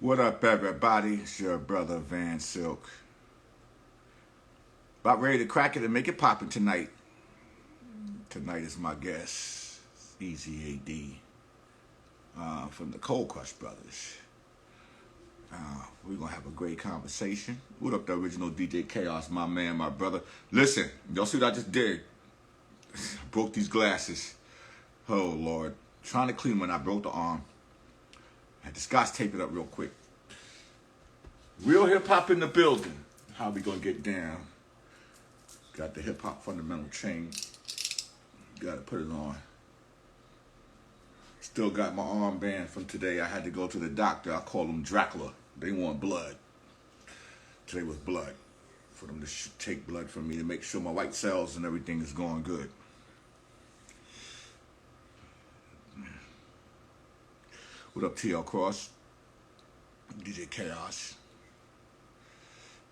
What up, everybody? It's your brother VANSILK. About ready to crack it and make it poppin' tonight. Tonight is my guest, Easy AD, from the Coldcrush Brothers. We're gonna have a great conversation. What up, the original DJ Chaos, my man, my brother? Listen, y'all see what I just did? Broke these glasses. Oh Lord, trying to clean when I broke the arm. Had to scotch tape it up real quick. Real hip hop in the building. How we gonna get down? Got the hip hop fundamental chain. Gotta put it on. Still got my armband from today. I had to go to the doctor. I call them Dracula. They want blood. Today was blood. For them to take blood from me to make sure my white cells and everything is going good. What up, TL Cross? DJ Chaos.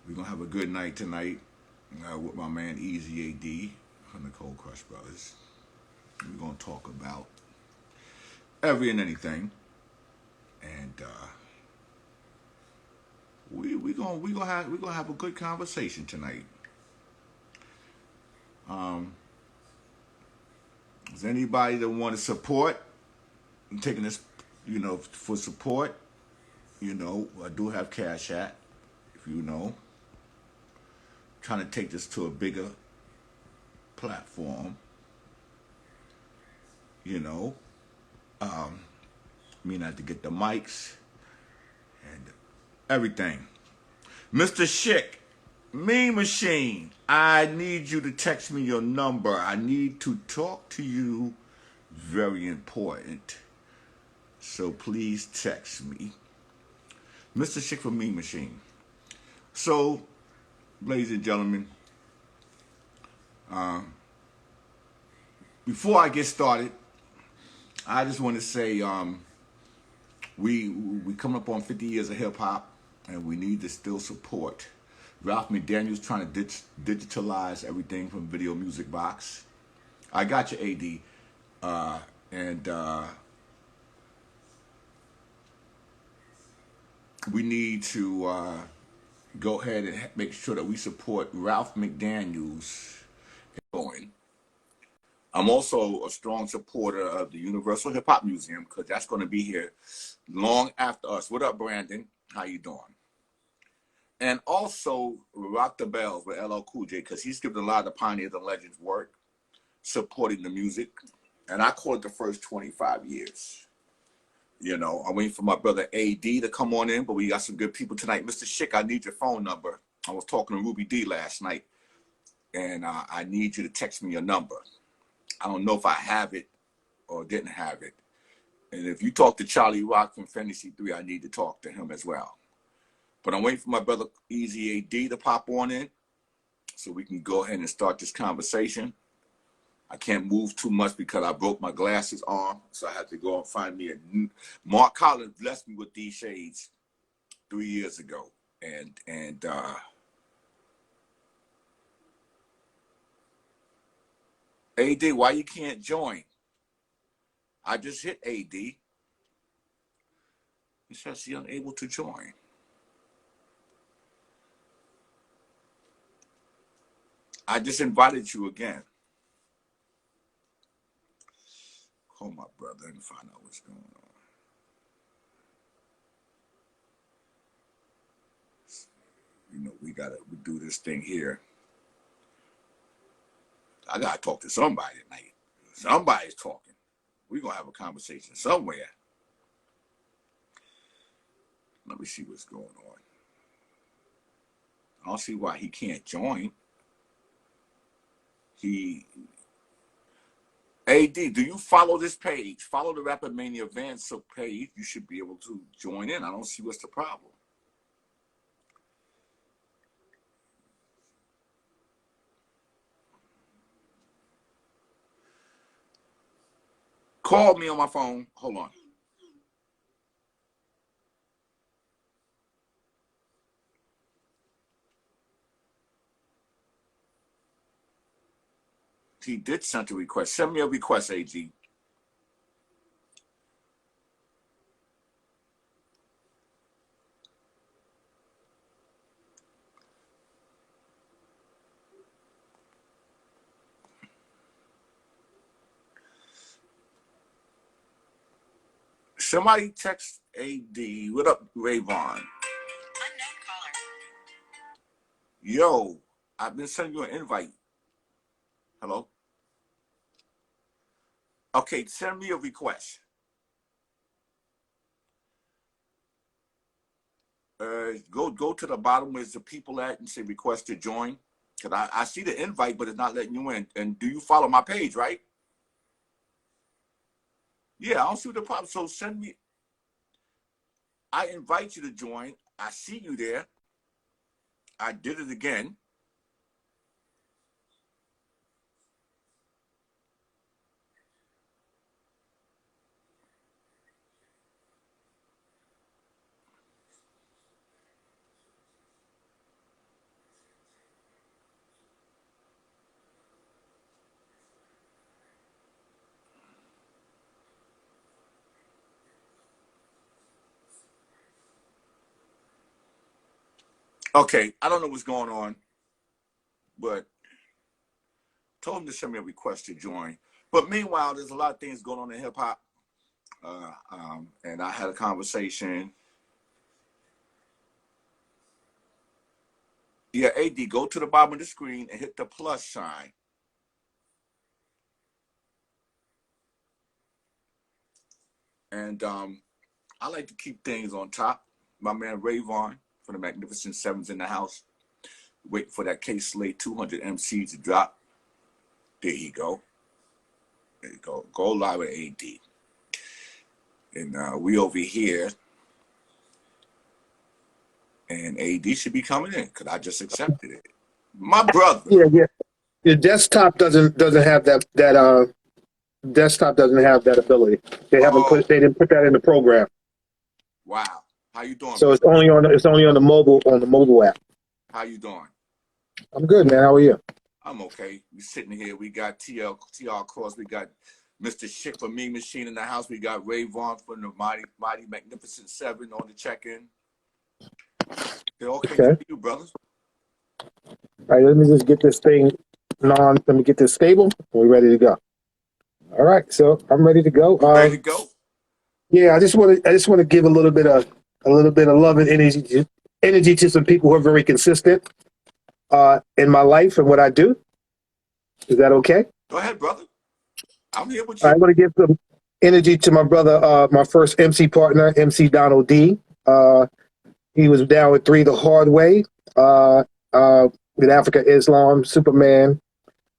We're gonna have a good night tonight with my man Easy AD from the Coldcrush Brothers. We're gonna talk about every and anything, and we gonna have a good conversation tonight. Is anybody that want to support? I'm taking this, for support. I do have Cash App, if you know. Trying to take this to a bigger platform. I have to get the mics and everything. Mr. Schick, Mean Machine, I need you to text me your number. I need to talk to you. Very important. So please text me. Mr. Schick from Mean Machine. So, ladies and gentlemen, before I get started, I just want to say we coming up on 50 years of hip hop, and we need to still support. Ralph McDaniel's trying to digitalize everything from Video Music Box. I got you, AD, and we need to go ahead and make sure that we support Ralph McDaniel's going. I'm also a strong supporter of the Universal Hip Hop Museum because that's going to be here long after us. What up, Brandon? How you doing? And also Rock the Bells with LL Cool J because he's given a lot of the pioneers and legends work supporting the music. And I call it the first 25 years. I'm waiting for my brother AD to come on in, but we got some good people tonight. Mr. Schick, I need your phone number. I was talking to Ruby D last night, and I need you to text me your number. I don't know if I have it or didn't have it. And if you talk to Charlie Rock from Fantasy 3, I need to talk to him as well. But I'm waiting for my brother Easy AD to pop on in so we can go ahead and start this conversation. I can't move too much because I broke my glasses arm, so I had to go and find me a new. Mark Collins blessed me with these shades 3 years ago. And AD, why you can't join? I just hit AD. He says he's unable to join. I just invited you again. Call my brother and find out what's going on. We do this thing here. I gotta talk to somebody tonight. Somebody's talking. We're gonna have a conversation somewhere. Let me see what's going on. I don't see why he can't join. AD, do you follow this page? Follow the RAPAMANIA VANSILK page. You should be able to join in. I don't see what's the problem. Call me on my phone. Hold on. He did send a request. Send me a request, AG. Somebody text AD. What up, Rayvon? Yo, I've been sending you an invite. Hello? Okay, send me a request. Go to the bottom where's the people at and say request to join. Because I see the invite, but it's not letting you in. And do you follow my page, right? Yeah, I don't see the problem. So send me. I invite you to join. I see you there. I did it again. Okay, I don't know what's going on, but told him to send me a request to join. But meanwhile, there's a lot of things going on in hip hop. And I had a conversation. Yeah, AD, go to the bottom of the screen and hit the plus sign. And I like to keep things on top. My man Rayvon from the Magnificent Sevens in the house. Wait for that K Slate 200 MC to drop. There you go. There you go. Go live with AD. And we over here. And AD should be coming in because I just accepted it. My brother. Yeah. Your desktop doesn't have that desktop doesn't have that ability. They didn't put that in the program. Wow. How you doing? So brother? It's only on the mobile app. How you doing? I'm good, man. How are you? I'm okay. We sitting here. We got TR Cross. We got Mr. Shit for Me Machine in the house. We got Rayvon from the Mighty Magnificent Seven on the check-in. They're okay to you, brothers. All right, let me just get this thing on. Let me get this stable. We're ready to go. All right, so I'm ready to go. Ready to go? Yeah, I just want to give a little bit of love and energy to some people who are very consistent in my life and what I do. Is that okay? Go ahead, brother. I'm here with you. I want to give some energy to my brother, my first MC partner, MC Donald D. He was down with 3 the hard way. With Africa Islam, Superman,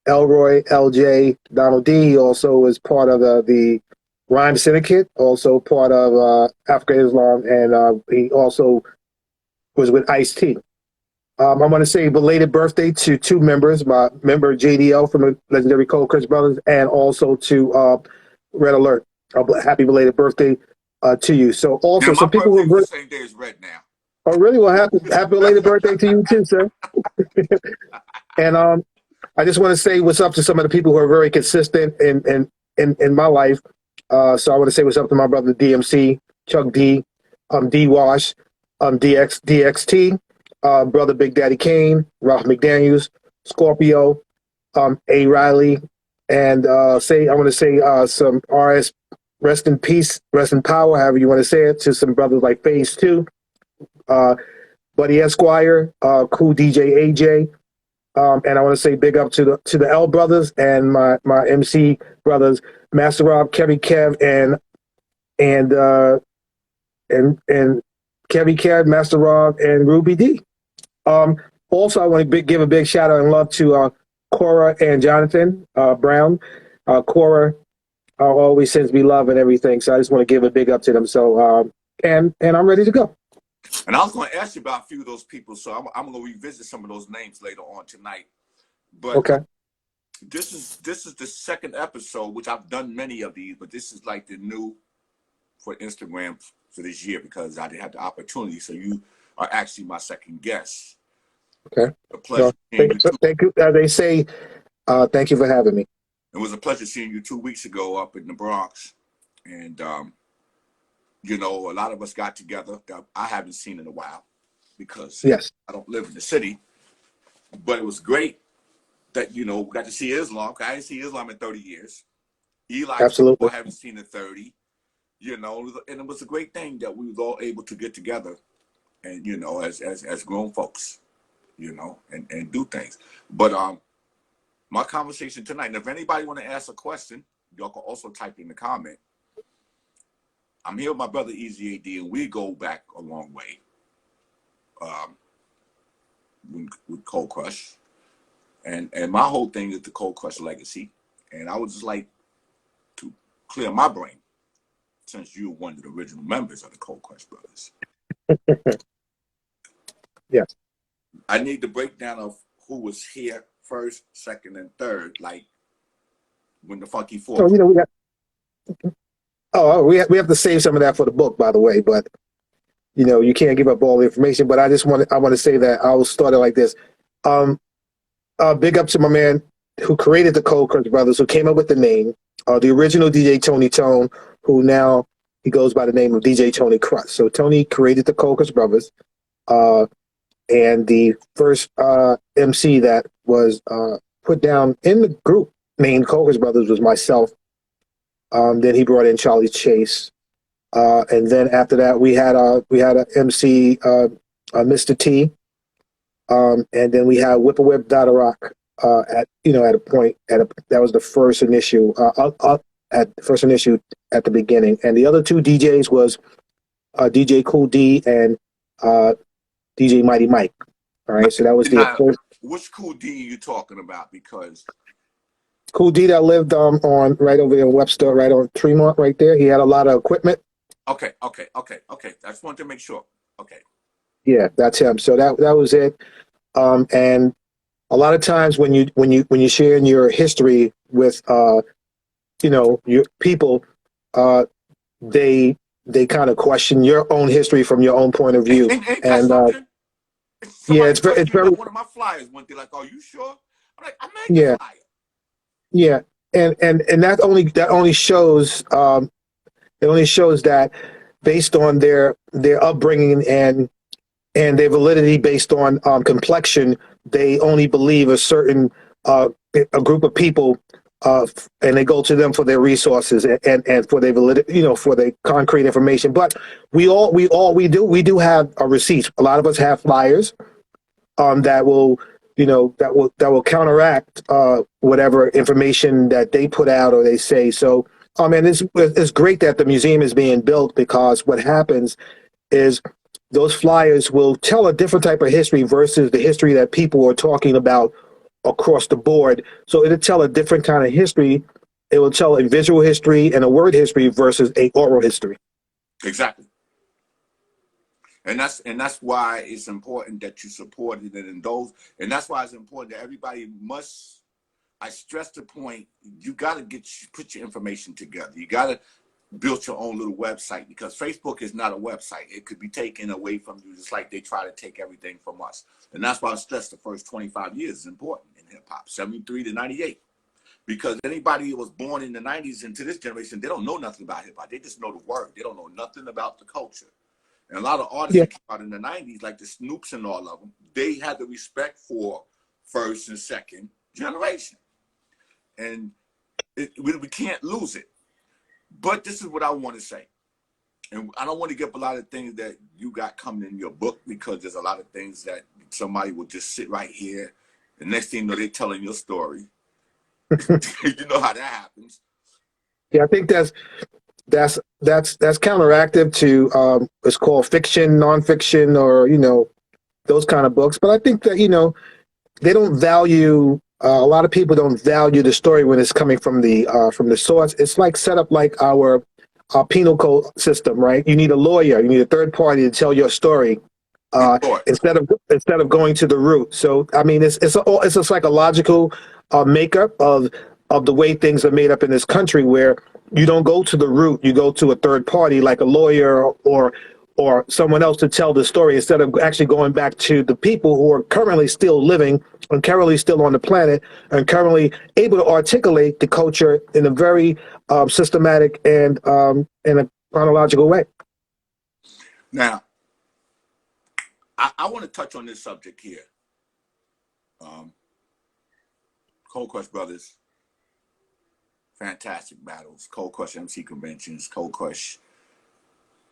Elroy, LJ, Donald D. He also was part of the Rhyme Syndicate, also part of Africa Islam, and he also was with Ice-T. I want to say belated birthday to 2 members, my member JDL from the Legendary Coldcrush Brothers, and also to Red Alert. Happy belated birthday to you. So also some people who were the same day as Red now. Oh, really? Well, happy belated birthday to you too, sir. And I just want to say what's up to some of the people who are very consistent in my life. So I want to say what's up to my brother DMC, Chuck D, D Wash, DXT, brother Big Daddy Kane, Ralph McDaniels, Scorpio, A Riley, and I want to say some RS, rest in peace, rest in power, however you want to say it, to some brothers like Phase 2. Buddy Esquire, cool DJ AJ, and I want to say big up to the L brothers and my MC brothers, Master Rob, Kevy Kev, and Kevy Kev, Master Rob, and Ruby D. Also, I want to give a big shout out and love to Cora and Jonathan Brown. Cora always sends me love and everything, so I just want to give a big up to them. So and I'm ready to go. And I was going to ask you about a few of those people, so I'm going to revisit some of those names later on tonight. But okay, this is the second episode, which I've done many of these, but this is like the new for Instagram for this year because I didn't have the opportunity. So you are actually my second guest. Okay, a pleasure. Well, thank you. They say thank you for having me. It was a pleasure seeing you 2 weeks ago up in the Bronx, and you know, a lot of us got together that I haven't seen in a while because I don't live in the city. But it was great that, you know, we got to see Islam. I didn't see Islam in 30 years. Eli, absolutely, I haven't seen in 30. you know, and it was a great thing that we was all able to get together and, you know, as grown folks, you know, and do things. But my conversation tonight, and if anybody want to ask a question, y'all can also type in the comment. I'm here with my brother Easy AD, and we go back a long way with Cold Crush. And my whole thing is the Cold Crush legacy. And I would just like to clear my brain, since you're one of the original members of the Cold Crush Brothers. Yes. I need the breakdown of who was here first, second, and third, like when the Funky Four. So, you know, we have to save some of that for the book, by the way, but you know, you can't give up all the information. But I want to say that I will start it like this. Big up to my man who created the Cold Crush Brothers, who came up with the name, the original DJ Tony Tone, who now he goes by the name of DJ Tony Crush. So Tony created the Cold Crush Brothers, and the first MC that was put down in the group named Cold Crush Brothers was myself. Then he brought in Charlie Chase, and then after that we had a MC, Mr. T. And then we had Whippoorwhip Dada Rock at a point that was the first initial at the beginning, and the other two DJs was DJ Cool D and DJ Mighty Mike. All right, so that was the first. Which Cool D are you talking about? Because Cool D that lived on right over in Webster, right on Tremont, right there. He had a lot of equipment. Okay. I just wanted to make sure. Okay. Yeah, that's him. So that was it. And a lot of times when you share in your history with your people, they kind of question your own history from your own point of view. And yeah, it's very. One of my flyers went there like, "Are you sure?" I'm like, "I made the flyer." Yeah, and that only shows that based on their upbringing and their validity based on complexion, they only believe a certain a group of people, and they go to them for their resources and for their validity, for the concrete information. But we do have receipts. A lot of us have flyers that will counteract whatever information that they put out or they say. So and it's great that the museum is being built, because what happens is those flyers will tell a different type of history versus the history that people are talking about across the board. So it'll tell a different kind of history. It will tell a visual history and a word history versus a oral history. Exactly. And that's why it's important that you supported it and that's why it's important that everybody must. I stress the point, you got to put your information together. You got to build your own little website, because Facebook is not a website. It could be taken away from you, just like they try to take everything from us. And that's why I stress the first 25 years is important in hip hop, 73 to 98. Because anybody who was born in the 90s into this generation, they don't know nothing about hip hop. They just know the word. They don't know nothing about the culture. And a lot of artists that came out in the 90s, like the Snoops and all of them, they had the respect for first and second generation. And we can't lose it. But this is what I want to say. And I don't want to give a lot of things that you got coming in your book, because there's a lot of things that somebody will just sit right here. The next thing you know, they're telling your story. You know how that happens. Yeah, I think that's counteractive to it's called fiction, nonfiction, or those kind of books. But I think that they don't value. A lot of people don't value the story when it's coming from the source. It's like set up like our penal code system, right? You need a lawyer, you need a third party to tell your story instead of going to the root. So I mean, it's a psychological makeup of the way things are made up in this country, where you don't go to the root, you go to a third party like a lawyer or someone else to tell the story, instead of actually going back to the people who are currently still living and currently still on the planet and currently able to articulate the culture in a very systematic and in a chronological way. Now, I want to touch on this subject here. Cold Crush Brothers, fantastic battles, Cold Crush MC conventions, Cold Crush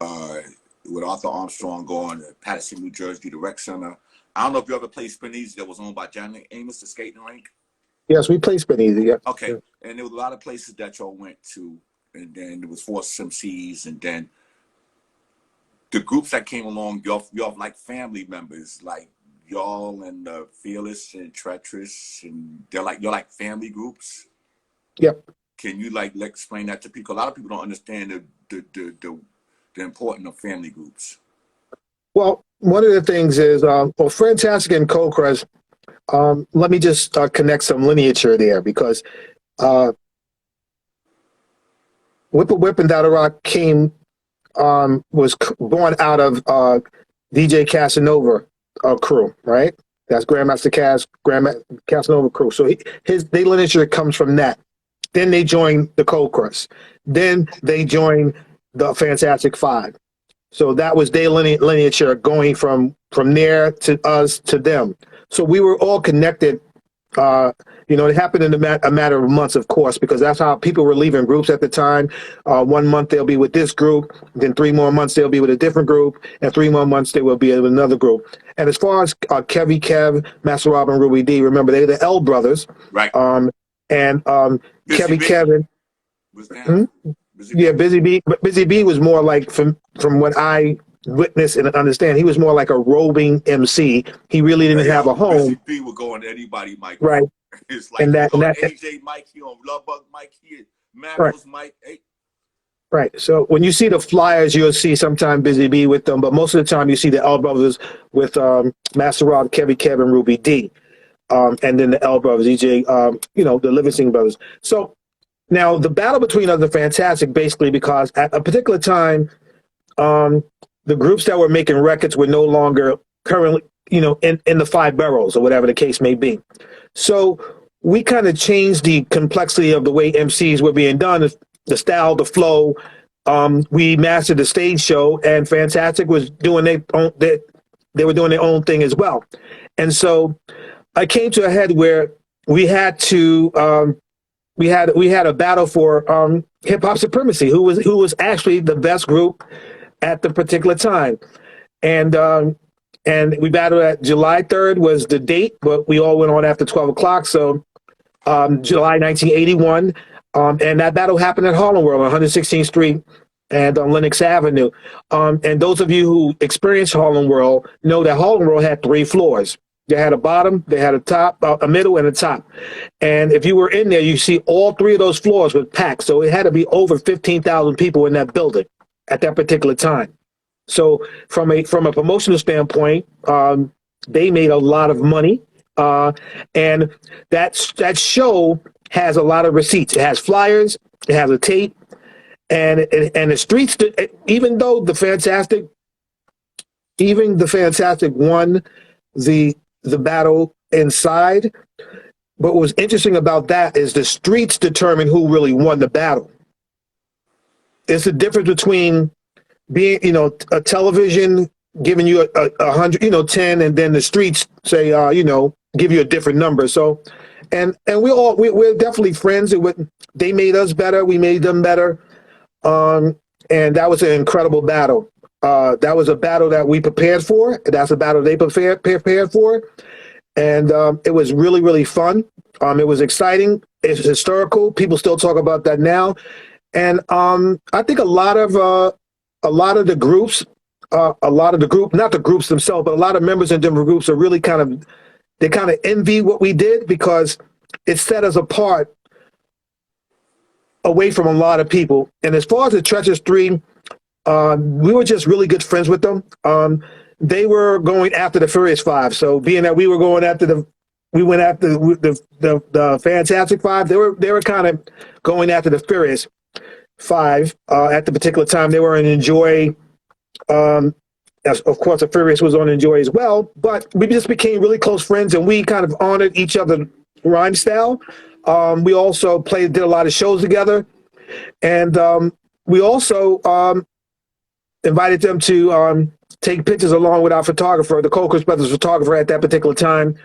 uh, with Arthur Armstrong going to Patterson, New Jersey, the rec center. I don't know if you ever played Spinese that was owned by John Amos, the skating rink. Yes, we play Spin Easy. Yeah. Okay, and there was a lot of places that y'all went to, and then there was Force MCs, and then the groups that came along, y'all like family members, like y'all and Fearless and Treacherous, and you're like family groups. Yep. Can you like explain that to people? A lot of people don't understand the importance of family groups. Well, one of the things is, for Fantastic and Coldcrush, let me just connect some lineature there, because Whip and Dada Rock was born out of DJ Casanova crew, right? That's Grandmaster Casanova crew. So their lineature comes from that. Then they joined the Coldcrush. Then they joined the Fantastic Five. So that was their lineature going from there to us to them. So we were all connected. It happened in a matter of months, of course, because that's how people were leaving groups at the time. 1 month they'll be with this group, then 3 more months they'll be with a different group, and 3 more months they will be with another group. And as far as Kevy Kev, Master Rob, and Ruby D, remember they're the L brothers, right? Kevy Kevin, Busy B. But Busy B was more like, from what I witness and understand, he was more like a roving MC. He really didn't have a home. Busy B would go on anybody mic, right? It's like and that AJ mic, he on Love Bug mic, he Maros mic. Hey. Right. So when you see the flyers, you'll see sometime Busy B with them, but most of the time you see the L brothers with Master Rob, Kevin, Ruby D, and then the L brothers, EJ, the Livingston brothers. So now the battle between us are fantastic, basically because at a particular time, the groups that were making records were no longer currently, in the 5 boroughs or whatever the case may be. So we kind of changed the complexity of the way MCs were being done, the style, the flow. We mastered the stage show, and Fantastic was doing they were doing their own thing as well. And so I came to a head where we had to we had a battle for hip hop supremacy. Who was actually the best group at the particular time, and we battled at July 3rd was the date, but we all went on after 12 o'clock. So July 1981, and that battle happened at Harlem World on 116th Street and on Lenox Avenue. And those of you who experienced Harlem World know that Harlem World had 3 floors. They had a bottom, they had a top, a middle, and a top. And if you were in there, you see all 3 of those floors were packed. So it had to be over 15,000 people in that building at that particular time. So from a promotional standpoint, they made a lot of money, and that show has a lot of receipts. It has flyers, it has a tape, and the streets. Even though the Fantastic won the battle inside, but what was interesting about that is the streets determine who really won the battle. It's the difference between being, a television giving you a 100, 10, and then the streets say, give you a different number. So, and we're definitely friends. They made us better. We made them better. And that was an incredible battle. That was a battle that we prepared for. That's a battle they prepared for. And it was really, really fun. It was exciting. It's historical. People still talk about that now. And I think a lot of the groups, not the groups themselves, but a lot of members in different groups are really kind of envy what we did, because it set us apart away from a lot of people. And as far as the Treacherous 3, we were just really good friends with them. They were going after the Furious 5. So being that we went after the Fantastic 5, they were kind of going after the Furious 5 at the particular time. They were in Enjoy. As of course, the Furious was on Enjoy as well. But we just became really close friends, and we kind of honored each other's rhyme style. We also did a lot of shows together, and we also invited them to take pictures along with our photographer, the Coldcrush Brothers photographer at that particular time.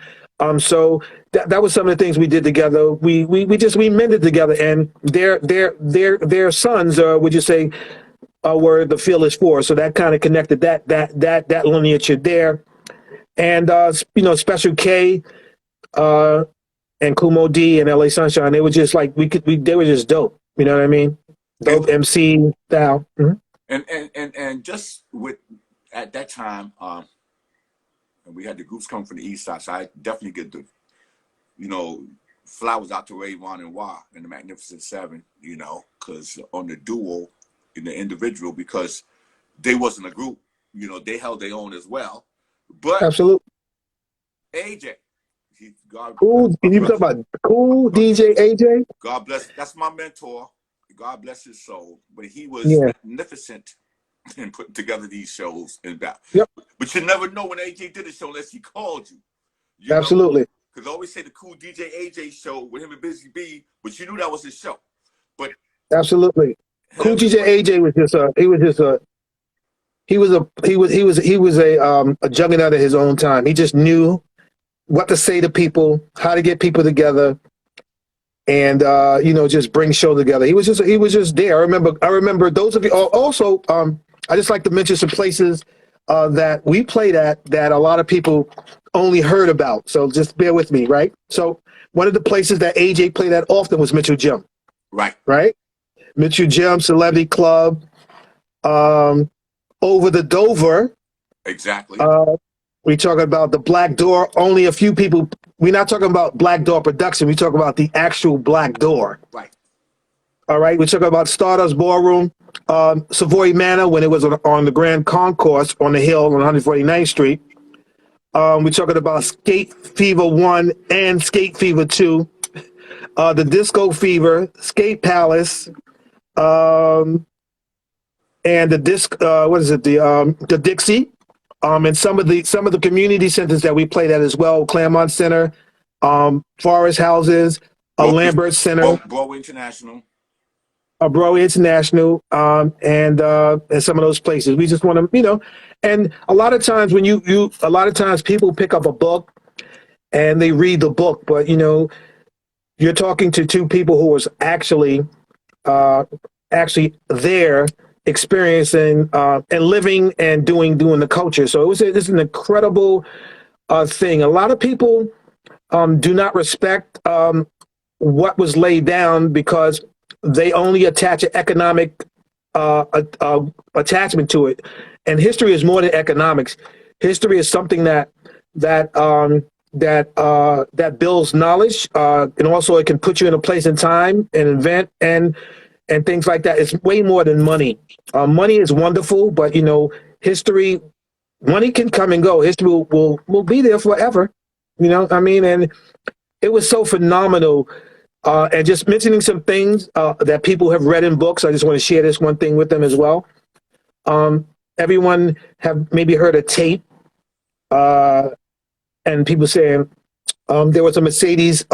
So that was some of the things we did together. We mended together, and their sons, would you say, were the Fearless Four. So that kind of connected that lineage there. And you know, Special K and Kumo D and LA Sunshine, they were just like they were just dope. You know what I mean? Dope And MC style. Mm-hmm. and just with at that time, and we had the groups come from the East Side, so I definitely get the, you know, flowers out to Ray, Ron, and Wah and the Magnificent Seven, you know, because on the duo, in the individual, because they wasn't a group, you know, they held their own as well. But Absolutely. AJ, God, Cool. You talk about cool DJ AJ? God bless. That's my mentor. God bless his soul. But he was Yeah. magnificent in putting together these shows and that. Yep. But you never know when AJ did a show unless he called you. You Absolutely. Because I always say the cool DJ AJ show with him and Busy B, but you knew that was his show. But absolutely. Cool DJ AJ was just he was a juggernaut at his own time. He just knew what to say to people, how to get people together, and you know, just bring show together. He was just there. I remember those of you also. I just like to mention some places that we played at that a lot of people only heard about. So just bear with me, right? So one of the places that AJ played at often was Mitchell Gym. Right. Mitchell Gym, Celebrity Club, over the Dover. Exactly. We talking about the Black Door. Only a few people. We're not talking about Black Door production. We talk about the actual Black Door. Right. All right. We're talking about Stardust Ballroom, Savoy Manor when it was on the Grand Concourse on the hill on 149th Street. We're talking about Skate Fever 1 and Skate Fever 2, the Disco Fever, Skate Palace, and the Dixie, and some of the community centers that we played at as well. Claremont Center, Forest Houses, Lambert Center, Broadway International, Broadway International, and some of those places. We just want to, you know, and a lot of times when a lot of times people pick up a book and they read the book, but you know, you're talking to two people who was actually there experiencing and living and doing the culture. So it's an incredible thing. A lot of people do not respect what was laid down because they only attach an economic attachment to it. And history is more than economics. History is something that builds knowledge, and also it can put you in a place and time and event and things like that. It's way more than money. Money is wonderful, but you know, history, money can come and go. History will be there forever. You know what I mean? And it was so phenomenal. And just mentioning some things that people have read in books. I just want to share this one thing with them as well. Everyone have maybe heard of tape, and people saying there was a Mercedes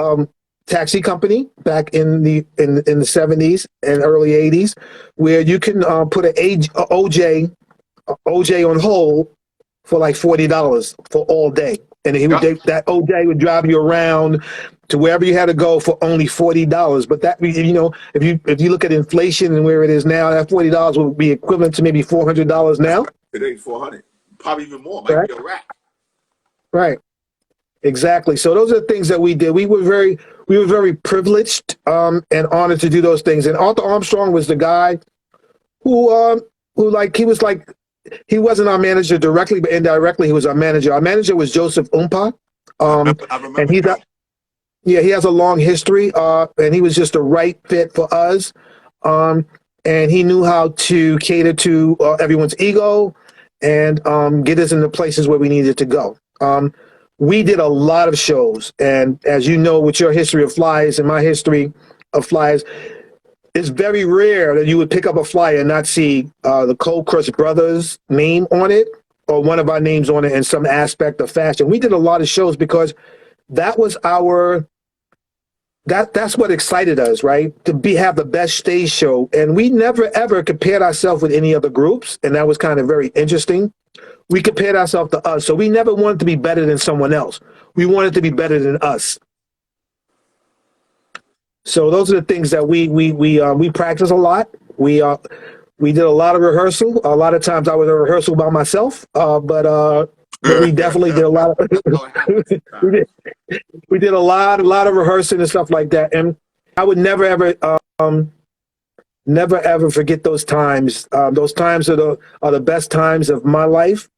taxi company back in the 70s and early 80s where you can put an OJ on hold for like $40 for all day, and that OJ would drive you around to wherever you had to go for only $40. But that, you know, if you look at inflation and where it is now, that $40 will be equivalent to maybe $400 now. It ain't 400, probably even more. Might be a rack. Right. Exactly. So those are the things that we did. We were very privileged and honored to do those things. And Arthur Armstrong was the guy who he wasn't our manager directly, but indirectly he was our manager. Our manager was Joseph Umpa. I remember and he has a long history, and he was just the right fit for us. And he knew how to cater to everyone's ego and get us into places where we needed to go. We did a lot of shows, and as you know, with your history of flyers and my history of flyers, it's very rare that you would pick up a flyer and not see the Coldcrush Brothers name on it or one of our names on it in some aspect of fashion. We did a lot of shows because that was that's what excited us, right? To have the best stage show. And we never, ever compared ourselves with any other groups, and that was kind of very interesting. We compared ourselves to us. So we never wanted to be better than someone else. We wanted to be better than us. So those are the things that we practice a lot. we did a lot of rehearsal. A lot of times I was in rehearsal by myself, but we definitely did a lot of Oh, it happens we sometimes. did we did a lot of rehearsing and stuff like that. And I would never ever never ever forget those times. Those times are the best times of my life.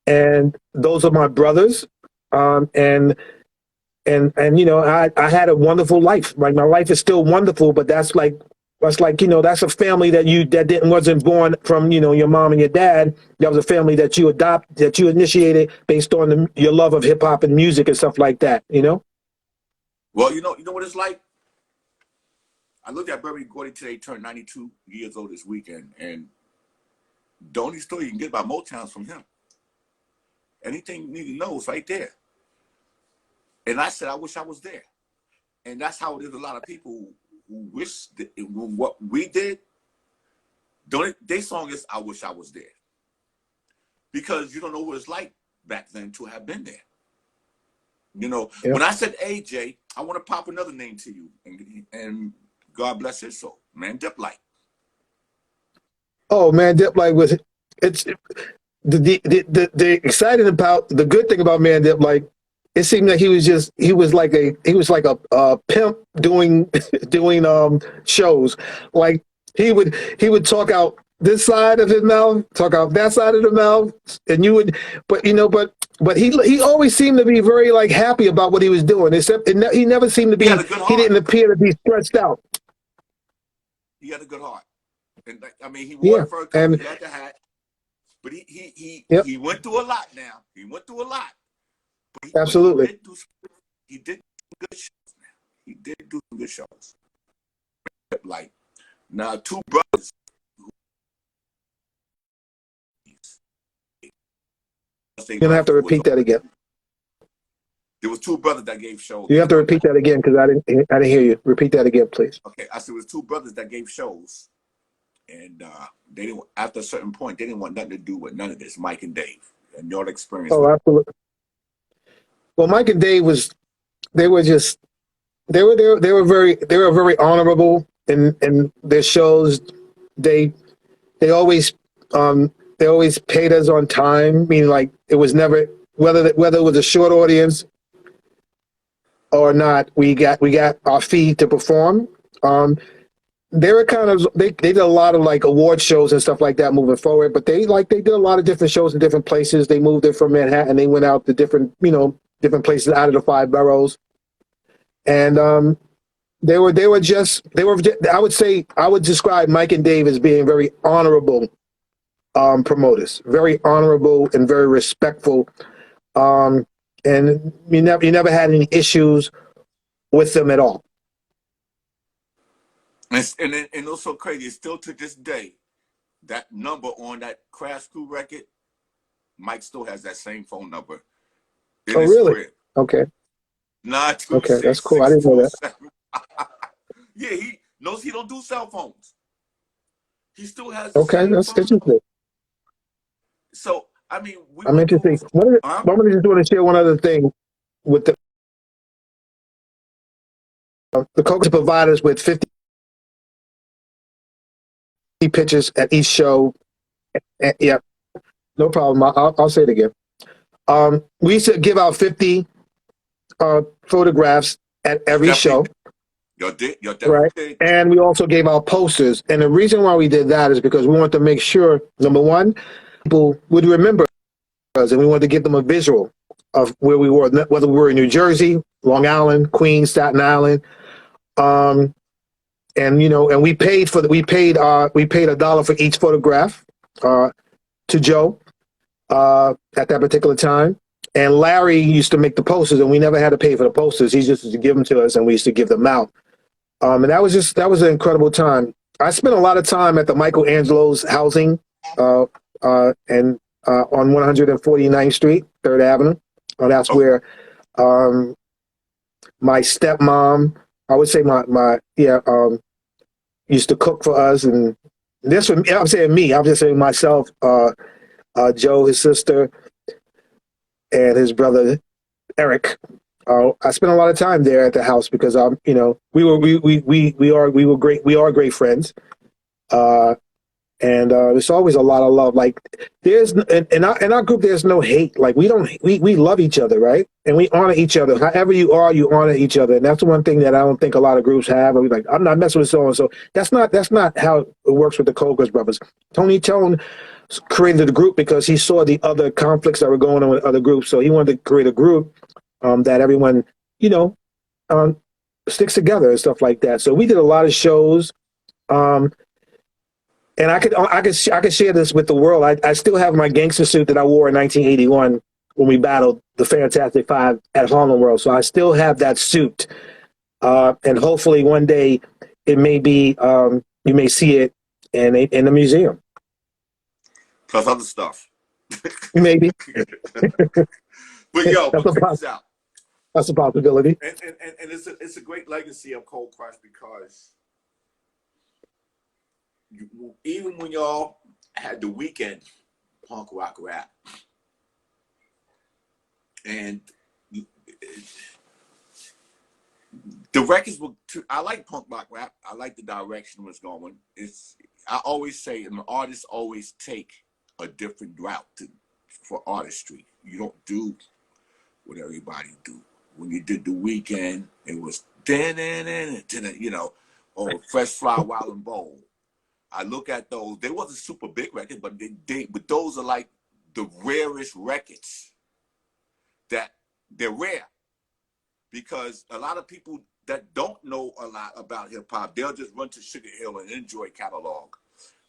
And those are my brothers. And you know, I had a wonderful life. Like my life is still wonderful, but that's like, you know, that's a family that wasn't born from, you know, your mom and your dad. That was a family that you initiated based on your love of hip hop and music and stuff like that, you know? Well, you know what it's like? I looked at Berry Gordy today, he turned 92 years old this weekend, and the only story you can get about Motown's from him. Anything you need to know is right there. And I said, I wish I was there. And that's how it is. A lot of people who wish that what we did, their song is I Wish I Was There. Because you don't know what it's like back then to have been there. You know, Yeah. when I said AJ, I want to pop another name to you. And God bless his soul. Man, Dip Light. Oh man, Dip like was it's the exciting about the good thing about Man Dip, like it seemed that he was like a pimp doing shows. Like he would talk out this side of his mouth, talk out that side of the mouth, and you would, but you know, but he always seemed to be very like happy about what he was doing. Except he never seemed to He be. had a good He heart. didn't appear to be stressed out. He had a good heart. And I mean, he wore Yeah, the fur coat, and he had the hat. But yep, he went through a lot now. He went through a lot. But absolutely. he did good shows now. He did do some good shows. Like now, two brothers. You're gonna have to repeat that again. There was two brothers that gave shows. You have to repeat that again because I didn't hear you. Repeat that again, please. Okay, I said it was two brothers that gave shows, and they didn't. After a certain point, they didn't want nothing to do with none of this. Mike and Dave, and your experience. Oh, absolutely. Well, Mike and Dave they were very honorable in their shows. They always they always paid us on time. Meaning like it was never whether it was a short audience or not. We got our fee to perform. They were kind of they did a lot of like award shows and stuff like that moving forward. But they did a lot of different shows in different places. They moved it from Manhattan. They went out to different places out of the 5 boroughs. And I would describe Mike and Dave as being very honorable promoters, very honorable and very respectful. And you never had any issues with them at all. And it's so crazy. It's still to this day, that number on that Crash Crew record, Mike still has that same phone number. Oh, really? Crib. Okay. 926. Okay, that's cool. I didn't know that. Yeah, he knows he don't do cell phones. He still has. Okay, that's interesting. So I mean, I'm interested. I'm just want to share one other thing with the Coca provide us with 50 pictures at each show. Yeah, no problem. I'll say it again. We used to give out 50 photographs at every show. Right. And we also gave out posters. And the reason why we did that is because we wanted to make sure, number one, people would remember us, and we wanted to give them a visual of where we were, whether we were in New Jersey, Long Island, Queens, Staten Island. And and we paid $1 for each photograph to Joe at that particular time. And Larry used to make the posters, and we never had to pay for the posters. He just used to give them to us, and we used to give them out. And that was an incredible time. I spent a lot of time at the Michelangelo's housing and on 149th Street, 3rd Avenue. That's where my stepmom, I would say used to cook for us. And this was, I'm saying me, I'm just saying myself, Joe, his sister, and his brother, Eric. I spent a lot of time there at the house because we are great friends. And it's always a lot of love. Like there's in our group, there's no hate. Like we love each other, right? And we honor each other. However you are, you honor each other. And that's the one thing that I don't think a lot of groups have. Or like, I'm not messing with so and so. That's not how it works with the Coldcrush Brothers. Tony Tone created the group because he saw the other conflicts that were going on with other groups. So he wanted to create a group that everyone, you know, um, sticks together and stuff like that. So we did a lot of shows. And I could share this with the world. I still have my gangster suit that I wore in 1981 when we battled the Fantastic Five at Harlem World. So I still have that suit, and hopefully one day it may be you may see it in the museum. Plus other stuff. Maybe. But yo, but check this out. That's a possibility. And it's a great legacy of Coldcrush because even when y'all had the weekend punk rock rap, and the records were I like punk rock rap. I like the direction it was going. I always say an artist always take a different route for artistry. You don't do what everybody do. When you did the weekend, it was you know, or Fresh Fly Wild and Bold. I look at those. They wasn't super big records, but but those are like the rarest records that they're rare because a lot of people that don't know a lot about hip hop, they'll just run to Sugar Hill and enjoy catalog,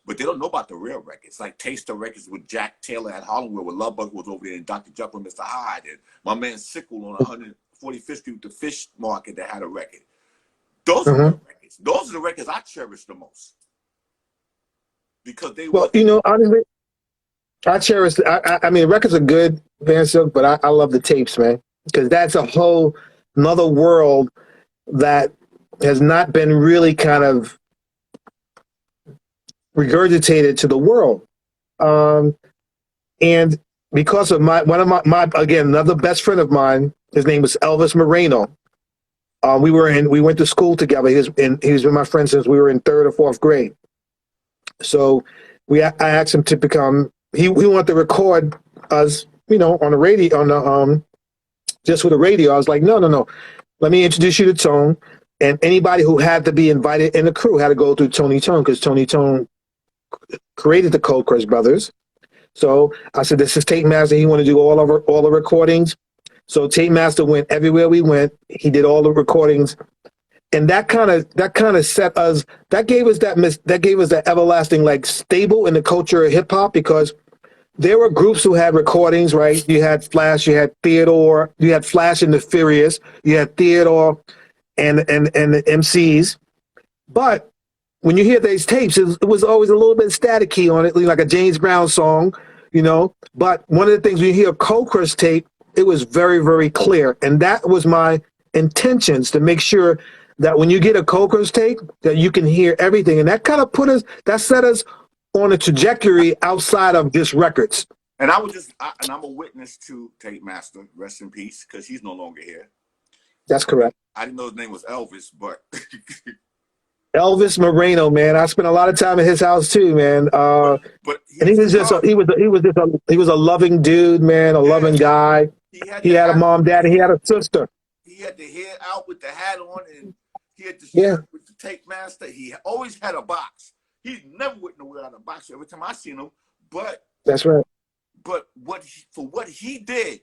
but they don't know about the real records, like Taster Records with Jack Taylor at Hollywood, where Love Bug was over there, and Dr. Jekyll and Mr. Hyde, and my man Sickle on 145th Street with the Fish Market that had a record. Those are real records. Those are the records I cherish the most. Because they you know, honestly, I cherish. I mean, records are good, VANSILK, but I love the tapes, man, because that's a whole another world that has not been really kind of regurgitated to the world. And because of one of my again, another best friend of mine, his name was Elvis Moreno. We went to school together. He was been my friend since we were in 3rd or 4th grade. So I asked him to become. He wanted to record us, you know, on the radio, on the just with the radio. I was like, no. Let me introduce you to Tone, and anybody who had to be invited in the crew had to go through Tony Tone because Tony Tone created the Coldcrush Brothers. So I said, this is Tape Master. He wanted to do all the recordings. So Tape Master went everywhere we went. He did all the recordings. And that kind of set us. That gave us that everlasting like stable in the culture of hip hop because there were groups who had recordings, right? You had Flash, you had Theodore, you had Flash and the Furious, you had Theodore and the MCs. But when you hear these tapes, it was always a little bit staticky on it, like a James Brown song, you know. But one of the things when you hear a Coldcrush tape, it was very, very clear, and that was my intentions to make sure that when you get a Coldcrush tape, that you can hear everything. And that kind of set us on a trajectory outside of just records. And I'm a witness to Tape Master, rest in peace, because he's no longer here. That's correct. I didn't know his name was Elvis, but Elvis Moreno, man. I spent a lot of time at his house too, man. But and he was a loving dude, man, a loving guy. He had a mom, dad, and he had a sister. He had the hair out with the hat on, and he had the shirt with the Tape Master. He always had a box. He never went nowhere out of a box every time I seen him. But that's right. But for what he did,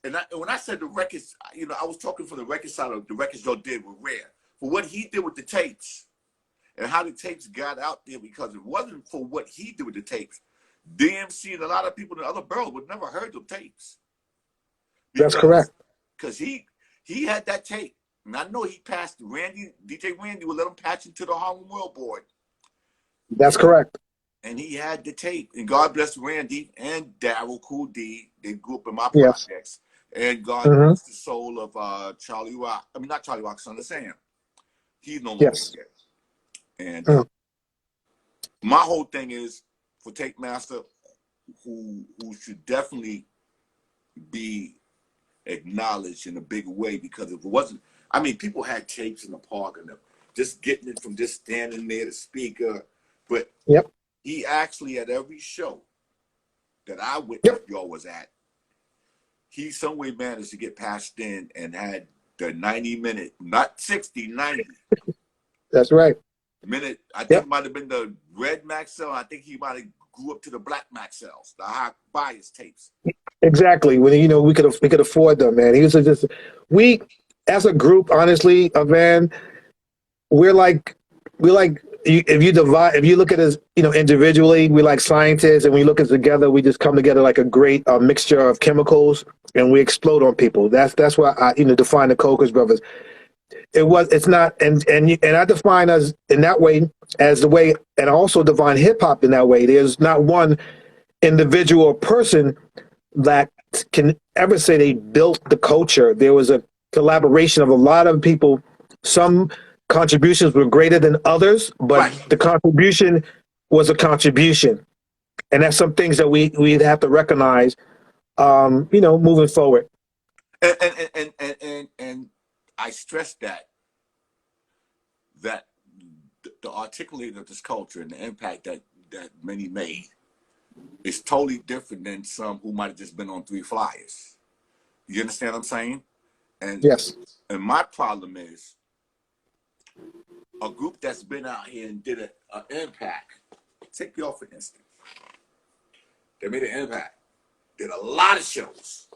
and when I said the records, you know, I was talking for the record side of the records y'all did were rare. For what he did with the tapes and how the tapes got out there, because it wasn't for what he did with the tapes, DMC and a lot of people in the other boroughs would never heard the tapes. That's correct. Because he had that tape. And I know he passed DJ Randy would let him patch into the Harlem World Board. That's correct. And he had the tape. And God bless Randy and Daryl Cool D. They grew up in my projects. And God bless the soul of Charlie Rock. I mean, not Charlie Rock, son of Sam. He's no longer here. And my whole thing is for Tape Master, who should definitely be acknowledged in a big way, because if it wasn't, I mean, people had tapes in the park and just getting it from just standing near the speaker But Yep. he actually, at every show that I witnessed Yep. y'all was at, he some way managed to get past in and had the 90-minute, not 60, That's right. 90-minute. I think Yep. it might have been the red Maxell. I think he might have grew up to the black Maxells, the high bias tapes. Exactly. When we could afford them, man. He was just we as a group, honestly, Van, we're like if you look at us, individually, we like scientists, and we look at together, we just come together like a great mixture of chemicals, and we explode on people. That's why I define the Coldcrush Brothers. It's not, and I define us in that way as the way, and I also define hip hop in that way. There's not one individual person that can ever say they built the culture. There was a collaboration of a lot of people. Some contributions were greater than others, but Right. the contribution was a contribution. And that's some things that we'd have to recognize, moving forward. And I stress that the articulator of this culture and the impact that many made is totally different than some who might have just been on 3 flyers. You understand what I'm saying? And Yes. and my problem is a group that's been out here and did an impact. Take y'all for instance. They made an impact. Did a lot of shows.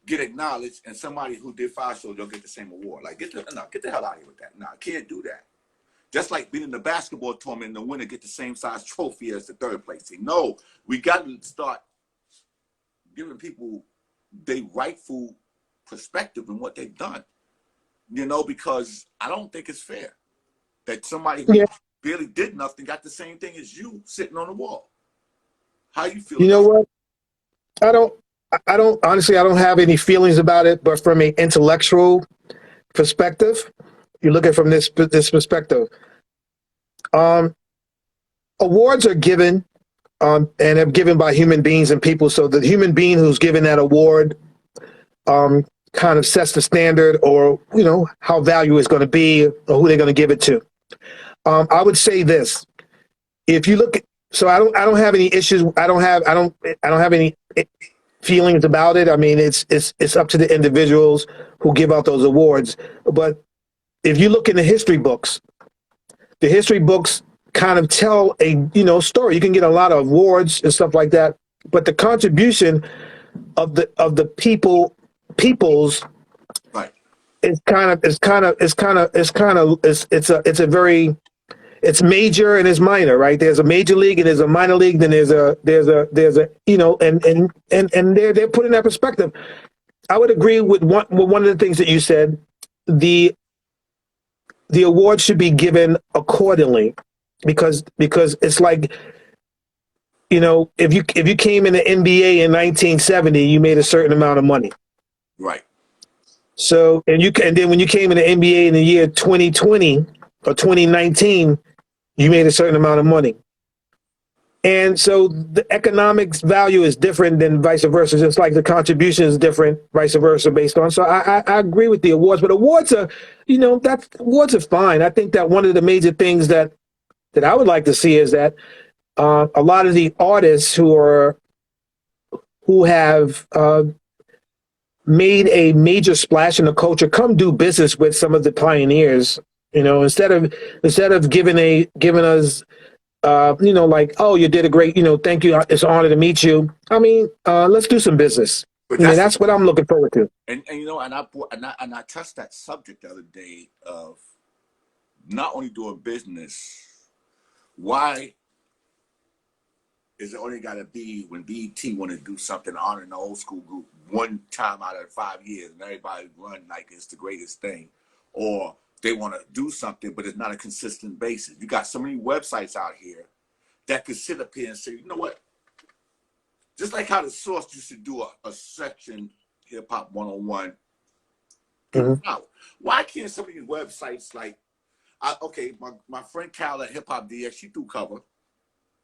Get acknowledged, and somebody who did 5 shows don't get the same award. Like, get the hell out of here with that. No, I can't do that. Just like being in the basketball tournament, the winner get the same size trophy as the 3rd place team. No, we got to start giving people their rightful perspective in what they've done. Because I don't think it's fair that somebody who barely did nothing got the same thing as you sitting on the wall. How you feel? You know what? I don't honestly, I don't have any feelings about it, but from an intellectual perspective, you look at it from this perspective. Awards are given, and are given by human beings and people. So the human being who's given that award, kind of sets the standard, or how value is going to be, or who they're going to give it to. I would say this: if you look at, so I don't have any issues. I don't have any feelings about it. I mean, it's up to the individuals who give out those awards. But if you look in the history books kind of tell a story. You can get a lot of awards and stuff like that, but the contribution of the peoples Right. it's major and it's minor, right? There's a major league and there's a minor league, then there's a and they're put in that perspective. I would agree with one of the things that you said. The award should be given accordingly, because it's like, if you came in the NBA in 1970, you made a certain amount of money. Right. So and then when you came in the NBA in the year 2020 or 2019, you made a certain amount of money. And so the economics value is different than vice versa. Just like the contribution is different, vice versa, based on. So I agree with the awards, but awards are, awards are fine. I think that one of the major things that I would like to see is that a lot of the artists who have made a major splash in the culture come do business with some of the pioneers. Instead of giving us. Like, oh, you did a great, thank you. It's an honor to meet you. I mean, let's do some business. But that's what I'm looking forward to. And I touched that subject the other day of not only doing business. Why is it only got to be when BET want to do something honoring the old school group one time out of 5 years, and everybody run like it's the greatest thing, or they want to do something, but it's not a consistent basis. You got so many websites out here that could sit up here and say, you know what? Just like how the Source used to do a section, Hip Hop 101. Mm-hmm. Why can't some of these websites my friend Cal at Hip Hop DX, she do cover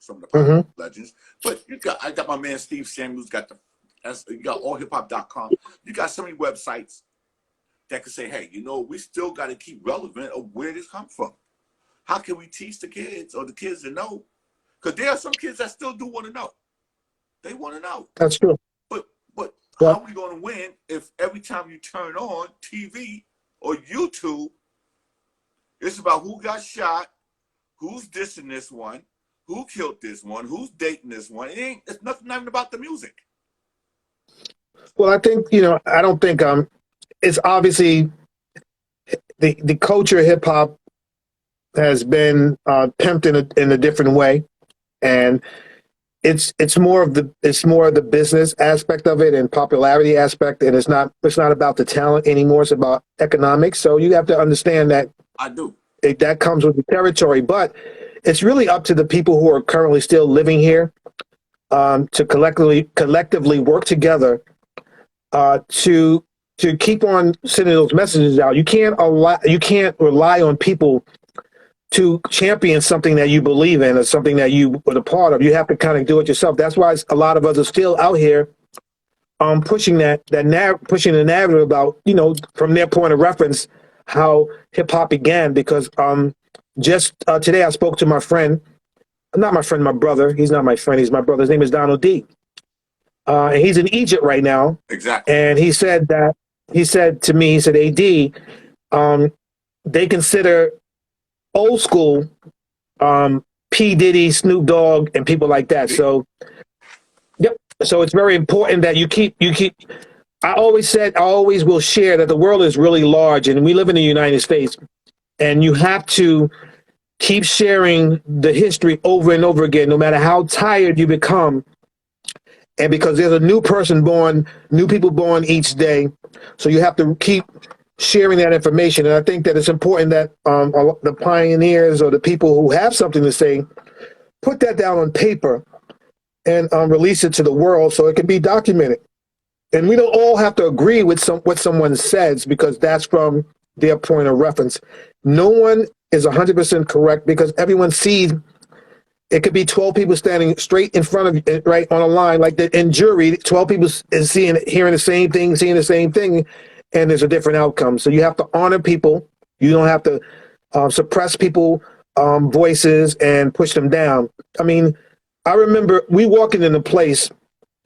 some of the pop legends, but I got my man Steve Samuels, you got allhiphop.com. You got so many websites that could say, hey, we still got to keep relevant of where this comes from. How can we teach the kids or the kids to know? Because there are some kids that still do want to know. They want to know. That's true. But how Well, are we going to win if every time you turn on TV or YouTube, it's about who got shot, who's dissing this one, who killed this one, who's dating this one? It's nothing about the music. well, I think, I don't think it's obviously the culture of hip hop has been pimped in a different way, and it's more of the business aspect of it and popularity aspect, and it's not about the talent anymore. It's about economics. So you have to understand that I do. that comes with the territory, but it's really up to the people who are currently still living here to collectively work together to keep on sending those messages out. You can't rely on people to champion something that you believe in or something that you were a part of. You have to kind of do it yourself. That's why a lot of us are still out here pushing pushing the narrative about, from their point of reference, how hip hop began. Because just today I spoke to my friend, not my friend, my brother. He's not my friend. He's my brother. His name is Donald D. And he's in Egypt right now. Exactly. And he said to me, he said, AD, they consider old school P. Diddy, Snoop Dogg, and people like that. So, yep. So it's very important that you keep. I always will share that the world is really large, and we live in the United States, and you have to keep sharing the history over and over again, no matter how tired you become. And because there's a new people born each day, so you have to keep sharing that information. And I think that it's important that the pioneers or the people who have something to say, put that down on paper and release it to the world so it can be documented. And we don't all have to agree with what someone says, because that's from their point of reference. No one is 100% correct, because everyone sees. It could be 12 people standing straight in front of you, right on a line, like in jury. 12 people is hearing the same thing, seeing the same thing, and there's a different outcome. So you have to honor people. You don't have to suppress people voices and push them down. I mean, I remember we walking in a place,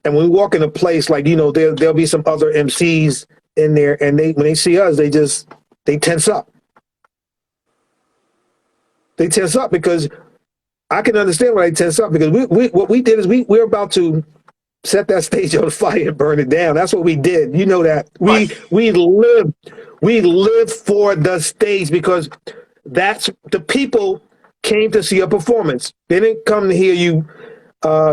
and when we walk in a place, like, there'll be some other MCs in there, and when they see us, they tense up. They tense up because I can understand why they tense up, because what we did is we're about to set that stage on fire and burn it down. That's what we did. You know that. Right. We live for the stage, because that's the people came to see a performance. They didn't come to hear you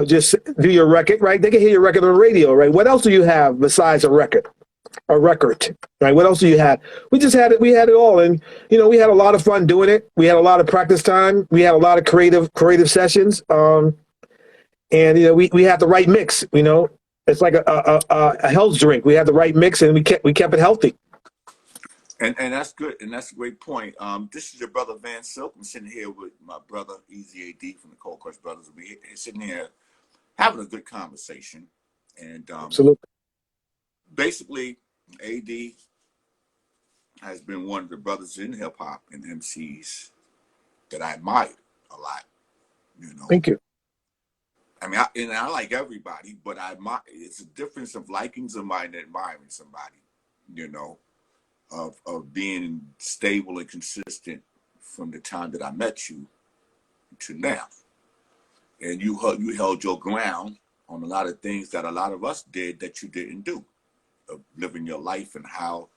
just do your record, right? They can hear your record on the radio, right? What else do you have besides a record? Right? What else do you have? We had it all. And, we had a lot of fun doing it. We had a lot of practice time. We had a lot of creative sessions. And, we had the right mix, it's like a health drink. We had the right mix, and we kept it healthy. And that's good. And that's a great point. This is your brother VANSILK. I'm sitting here with my brother, Easy AD from the Coldcrush Brothers. We're sitting here having a good conversation. And Absolutely. Basically, AD has been one of the brothers in hip hop and MCs that I admire a lot. Thank you. I mean, I like everybody, but it's a difference of liking somebody and admiring somebody. Of being stable and consistent from the time that I met you to now, and you held your ground on a lot of things that a lot of us did that you didn't do, of living your life and how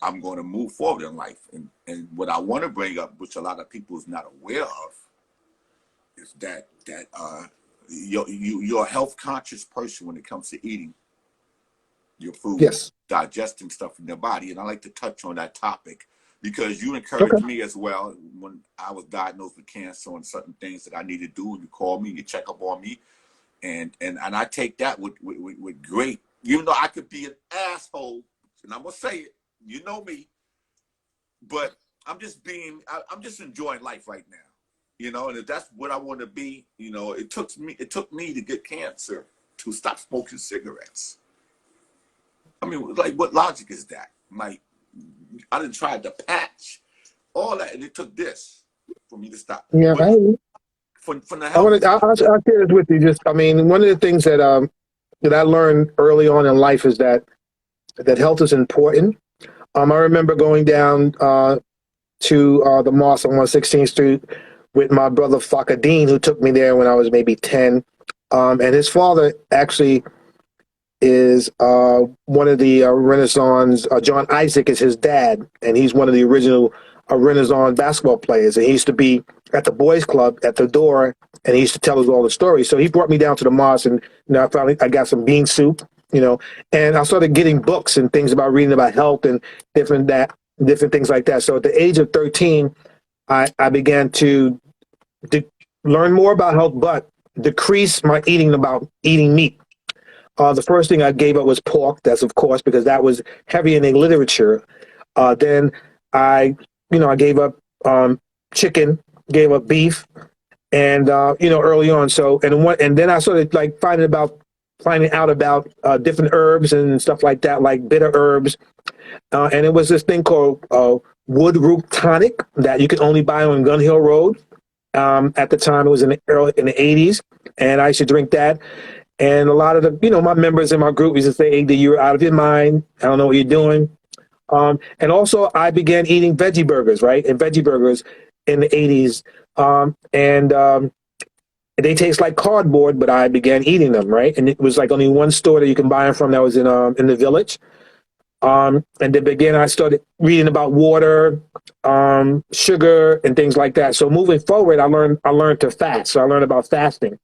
I'm going to move forward in life. And what I want to bring up, which a lot of people is not aware of, is that you're a health conscious person when it comes to eating your food, yes, digesting stuff in your body. And I like to touch on that topic because you encouraged me as well when I was diagnosed with cancer and certain things that I need to do. And you call me, you check up on me. And I take that with great, even though I could be an asshole, and I'm going to say it, you know me, but I'm just enjoying life right now, and if that's what I want to be, it took me to get cancer to stop smoking cigarettes. I mean, like, what logic is that? Like, I didn't try to patch all that, and it took this. for me to stop. Yeah, But from the I health want to. I'll standpoint, share this with you. Just, I mean, one of the things that I learned early on in life is that health is important. I remember going down to the mosque on 116th Street with my brother Fakadeen, who took me there when I was maybe 10. And his father actually is one of the Renaissance. John Isaac is his dad, and he's one of the original Renaissance basketball players. And he used to be at the boys' club at the door, and he used to tell us all the stories. So he brought me down to the mosque, and I got some bean soup, and I started getting books and things about reading about health and different things like that. So at the age of 13, I began to learn more about health, but decrease my eating meat. The first thing I gave up was pork. That's of course because that was heavy in the literature. Then I gave up chicken, gave up beef, and early on. So and then I started like finding out about different herbs and stuff like that, like bitter herbs. And it was this thing called wood root tonic that you could only buy on Gun Hill Road. At the time, it was in the 80s, and I used to drink that. And a lot of the, my members in my group used to say, "Hey, you're out of your mind. I don't know what you're doing." And also, I began eating veggie burgers, right? And veggie burgers in the 80s. And they taste like cardboard, but I began eating them, right? And it was like only one store that you can buy them from that was in the village. And then I started reading about water, sugar, and things like that. So moving forward, I learned to fast. So I learned about fasting.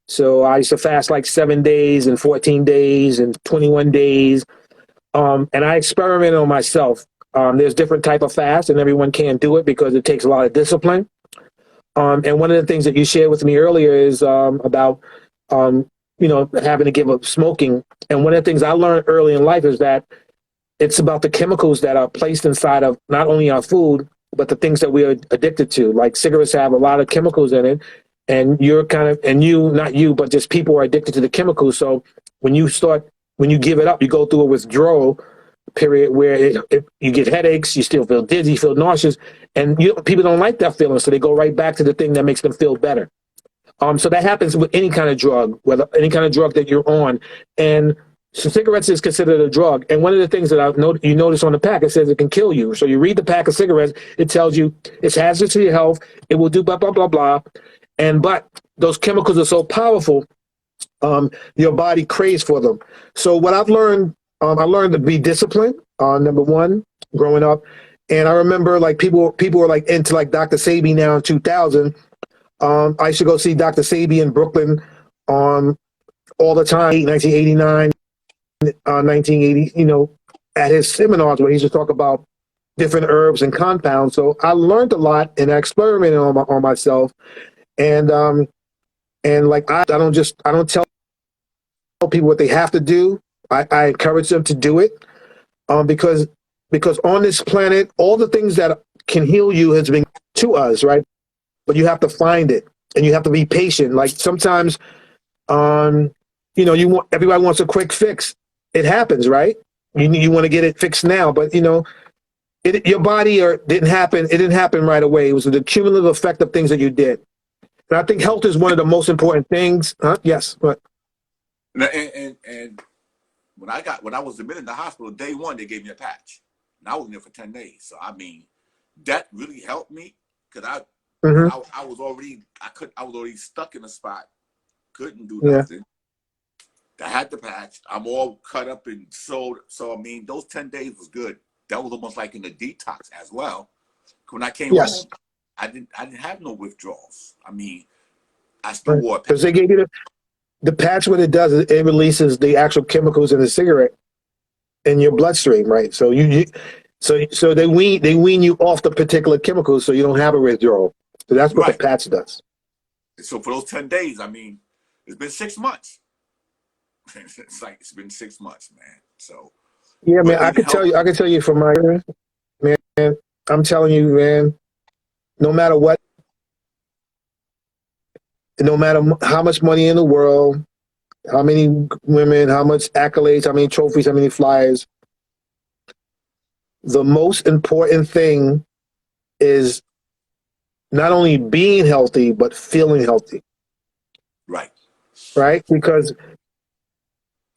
So I used to fast like 7 days and 14 days and 21 days. And I experimented on myself. There's different type of fast, and everyone can't do it because it takes a lot of discipline. And one of the things that you shared with me earlier is about having to give up smoking. And one of the things I learned early in life is that it's about the chemicals that are placed inside of not only our food, but the things that we are addicted to. Like cigarettes have a lot of chemicals in it, and not you, but just people are addicted to the chemicals. So when you give it up, you go through a withdrawal period where you get headaches, you still feel dizzy, you feel nauseous, and people don't like that feeling, so they go right back to the thing that makes them feel better. So that happens with any kind of drug, whether any kind of drug that you're on, and so cigarettes is considered a drug. And one of the things that you notice on the pack, it says it can kill you. So you read the pack of cigarettes, it tells you it's hazardous to your health, it will do blah, blah, blah, blah. But those chemicals are so powerful, your body craves for them. So what I've learned, I learned to be disciplined, number one, growing up. And I remember like people were like into like Dr. Sabi now in 2000. I used to go see Dr. Sabi in Brooklyn all the time, 1989. 1980, at his seminars where he used to talk about different herbs and compounds. So I learned a lot and I experimented on myself. And like I don't tell people what they have to do. I encourage them to do it. Because on this planet, all the things that can heal you has been to us, right? But you have to find it and you have to be patient. Like sometimes everybody wants a quick fix. It happens, right? You want to get it fixed now, but your body didn't happen. It didn't happen right away. It was the cumulative effect of things that you did. And I think health is one of the most important things. Yes. But and when I was admitted in the hospital, day one they gave me a patch, and I was in there for 10 days. So I mean, that really helped me because I was already stuck in a spot, couldn't do nothing. I had the patch. I'm all cut up and sewed. So I mean, those 10 days was good. That was almost like in a detox as well. When I came home, I didn't have no withdrawals. I mean, I still wore a patch. Because they gave you the patch. What it does is it releases the actual chemicals in the cigarette in your bloodstream, right? So so they wean you off the particular chemicals, so you don't have a withdrawal. So that's what the patch does. So for those 10 days, I mean, it's been 6 months. It's been 6 months, man. So yeah, man, I can tell you from my man, I'm telling you, man, no matter what, no matter how much money in the world, how many women, how much accolades, how many trophies, how many flyers, the most important thing is not only being healthy, but feeling healthy, Right. right? Because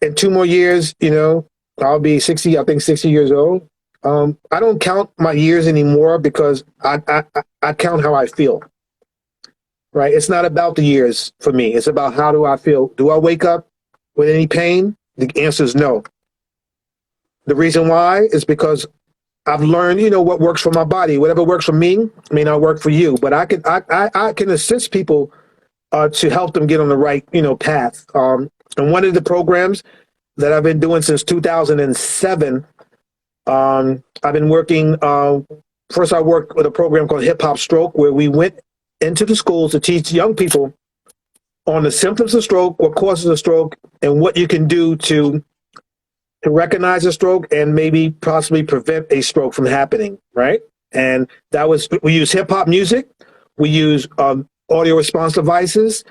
in 2 more years, you know, I'll be 60, I think 60 years old. I don't count my years anymore because I count how I feel, right? It's not about the years for me. It's about how do I feel? Do I wake up with any pain? The answer is no. The reason why is because I've learned, you know, what works for my body. Whatever works for me may not work for you, but I can assist people to help them get on the right, you know, path. And one of the programs that I've been doing since 2007, I've been working. First, I worked with a program called Hip Hop Stroke, where we went into the schools to teach young people on the symptoms of stroke, what causes a stroke, and what you can do to recognize a stroke and maybe possibly prevent a stroke from happening, right? And that was, we use hip hop music, we use audio response devices,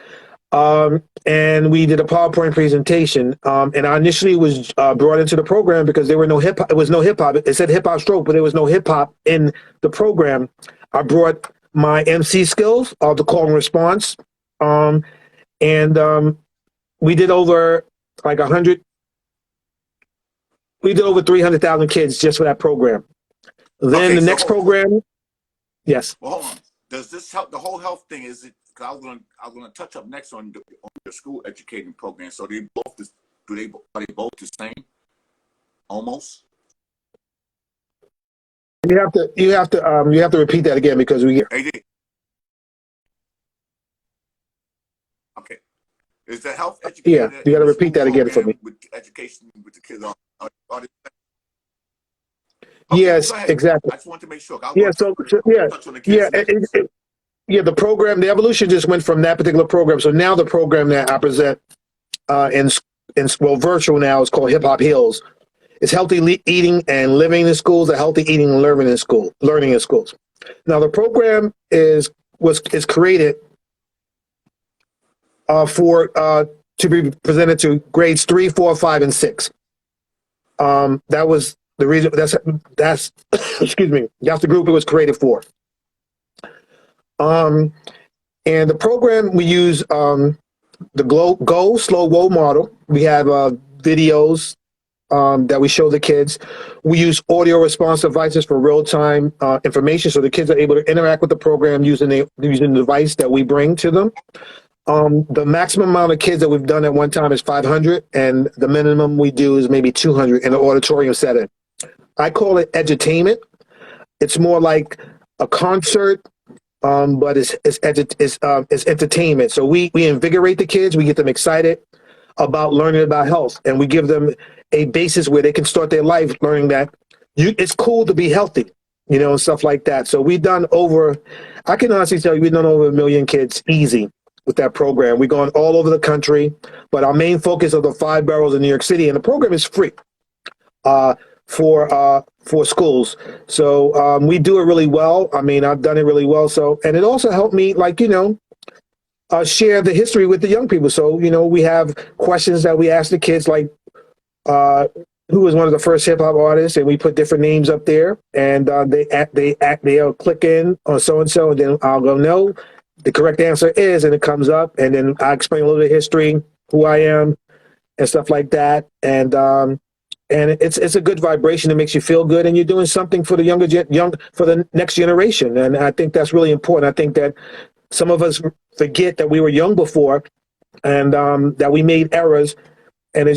and we did a PowerPoint presentation. And I initially was brought into the program because there were no hip hop. It was no hip hop. It said hip hop stroke, but there was no hip hop in the program. I brought my MC skills, the call and response, and we did over like 100. We did over 300,000 kids just for that program. Then Okay, the so next program, yes. well, hold on. Does this help the whole health thing? Is it? Cause I was gonna touch up next on your school educating program. So they both are they both the same? Almost. You have to repeat that again because we. They did. Okay. Is the health educator? Yeah, you got to repeat that again for me. With education with the kids are they, okay, yes, exactly. I just want to make sure. Yeah, yeah. The program, the evolution just went from that particular program. So now the program that I present in well, virtual now is called Hip Hop Heals. It's healthy eating and living in schools, a healthy eating and learning in schools. Now the program is created for to be presented to grades 3, 4, 5, and 6. That was the reason. That's excuse me. That's the group it was created for. And the program we use the Go Slow Wo model. We have videos that we show the kids. We use audio response devices for real time information, so the kids are able to interact with the program using the device that we bring to them. The maximum amount of kids that we've done at one time is 500, and the minimum we do is maybe 200 in an auditorium setting. I call it edutainment. It's more like a concert, but it's entertainment. So we invigorate the kids, we get them excited about learning about health, and we give them a basis where they can start their life learning that it's cool to be healthy, you know, and stuff like that. So we've done I can honestly tell you, we've done over 1 million kids easy with that program. We've gone all over the country, but our main focus are the 5 boroughs in New York City, and the program is free for schools. So we do it really well. I mean, I've done it really well. So, and it also helped me, like, you know, share the history with the young people. So, you know, we have questions that we ask the kids, like who was one of the first hip hop artists, and we put different names up there, and they'll click in on so and so, and then I'll go, no, the correct answer is, and it comes up, and then I explain a little bit of history, who I am, and stuff like that, and it's a good vibration. It makes you feel good, and you're doing something for the for the next generation, and I think that's really important. I think that some of us forget that we were young before, and that we made errors, and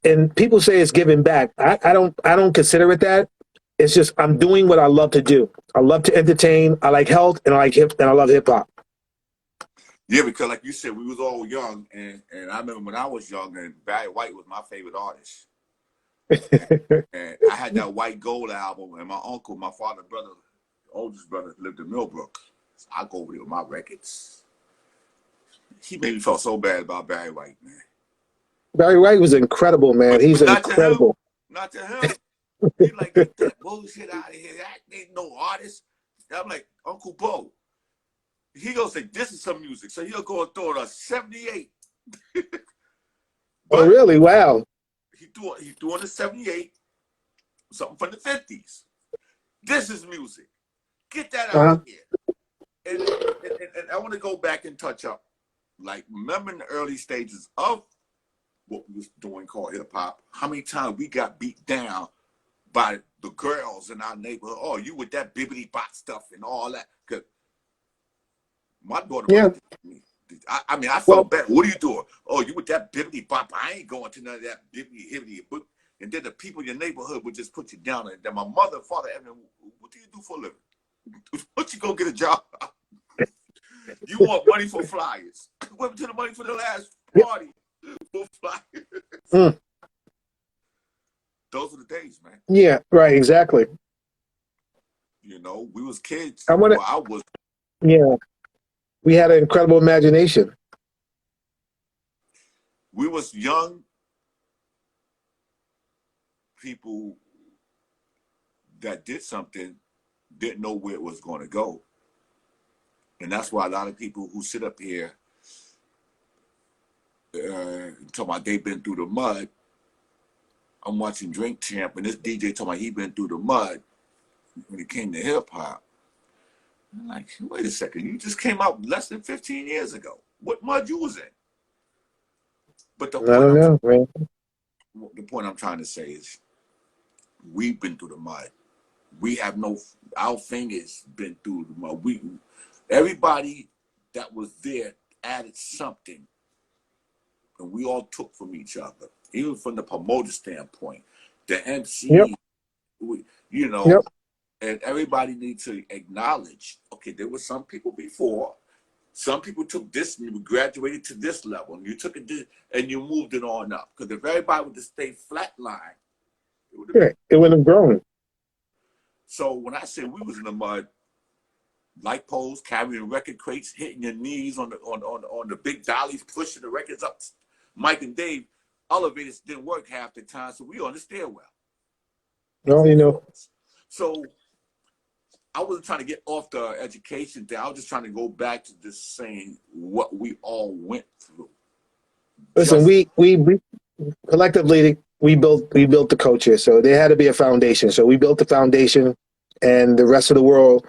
and people say it's giving back. I don't consider it that. It's just I'm doing what I love to do. I love to entertain. I like health, and I love hip hop. Yeah, because like you said, we was all young, and I remember when I was young, and Barry White was my favorite artist. And I had that White Gold album, and my uncle, my father's brother, oldest brother, lived in Millbrook. So I go over there with my records. He made me feel so bad about Barry White, man. Barry White was incredible, man. He's not incredible. Not to him. He like, get that bullshit out of here. That ain't no artist. I'm like, Uncle Bo. He gonna say, this is some music. So he'll go and throw it a 78. Oh, really? Wow. He threw on the 78, something from the 50s. This is music. Get that out of here. and I want to go back and touch up. Like, remember in the early stages of what we was doing called hip hop, how many times we got beat down by the girls in our neighborhood? Oh, you with that bibbity bop stuff and all that. Cause my daughter Yeah. might me. I mean, I Well, felt bad. What are you doing? Oh, you with that bibbity bop? I ain't going to none of that bibbity hibbity. But and then the people in your neighborhood would just put you down. And then my mother and father, what do you do for a living? What you go get a job? You want money for flyers? Went to the money for the last party for flyers. mm, Those are the days, man. yeah, right, exactly. You know, we was kids. I want to. Well, I was. Yeah, we had an incredible imagination. We was young people that did something, didn't know where it was going to go. And that's why a lot of people who sit up here talking about they've been through the mud. I'm watching Drink Champ, and this DJ talking about he been through the mud when it came to hip hop. I'm like, wait a second, you just came out less than 15 years ago. What mud you was in? But I don't know, man. The point I'm trying to say is, we've been through the mud. We have our fingers been through the mud. Everybody that was there added something, and we all took from each other, even from the promoter standpoint, the MC, Yep. you know, Yep. and everybody needs to acknowledge, okay, there were some people before, some people took this and you graduated to this level, and you took it and you moved it on up. Because if everybody would just stay flatline, it would have been. It wouldn't have grown. So when I say we was in the mud, light poles, carrying record crates, hitting your knees on the big dollies, pushing the records up. Mike and Dave, elevators didn't work half the time, so we on the stairwell. No, you know. So I wasn't trying to get off the education thing. I was just trying to go back to just saying what we all went through. Listen, we collectively we built the culture, so there had to be a foundation. So we built the foundation, and the rest of the world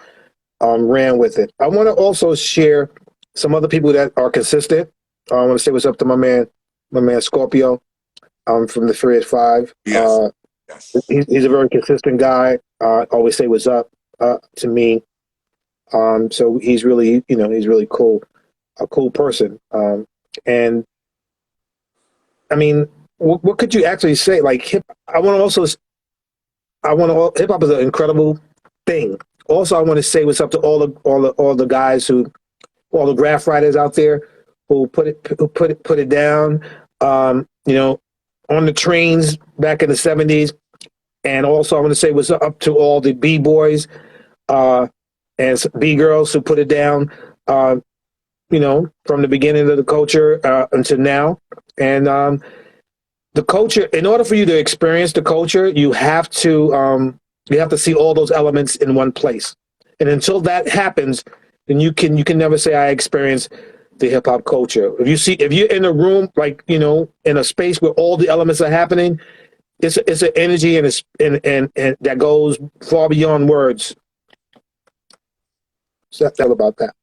ran with it. I want to also share some other people that are consistent. I want to say what's up to my man Scorpio from the Furious Five. Yes. Yes. He's a very consistent guy. Always say what's up to me. So he's really, he's really cool, a cool person. And I mean, what could you actually say? Like hip hop is an incredible thing. Also, I want to say what's up to all the guys all the graph writers out there who put it down. On the trains back in the 70s. And also, I want to say what's up to all the B-boys and B-girls who put it down, from the beginning of the culture until now. And the culture, in order for you to experience the culture, you have to see all those elements in one place. And until that happens, then you can never say I experienced the hip hop culture. If you're in a room, like, in a space where all the elements are happening, it's an energy and that goes far beyond words. So that's all about that.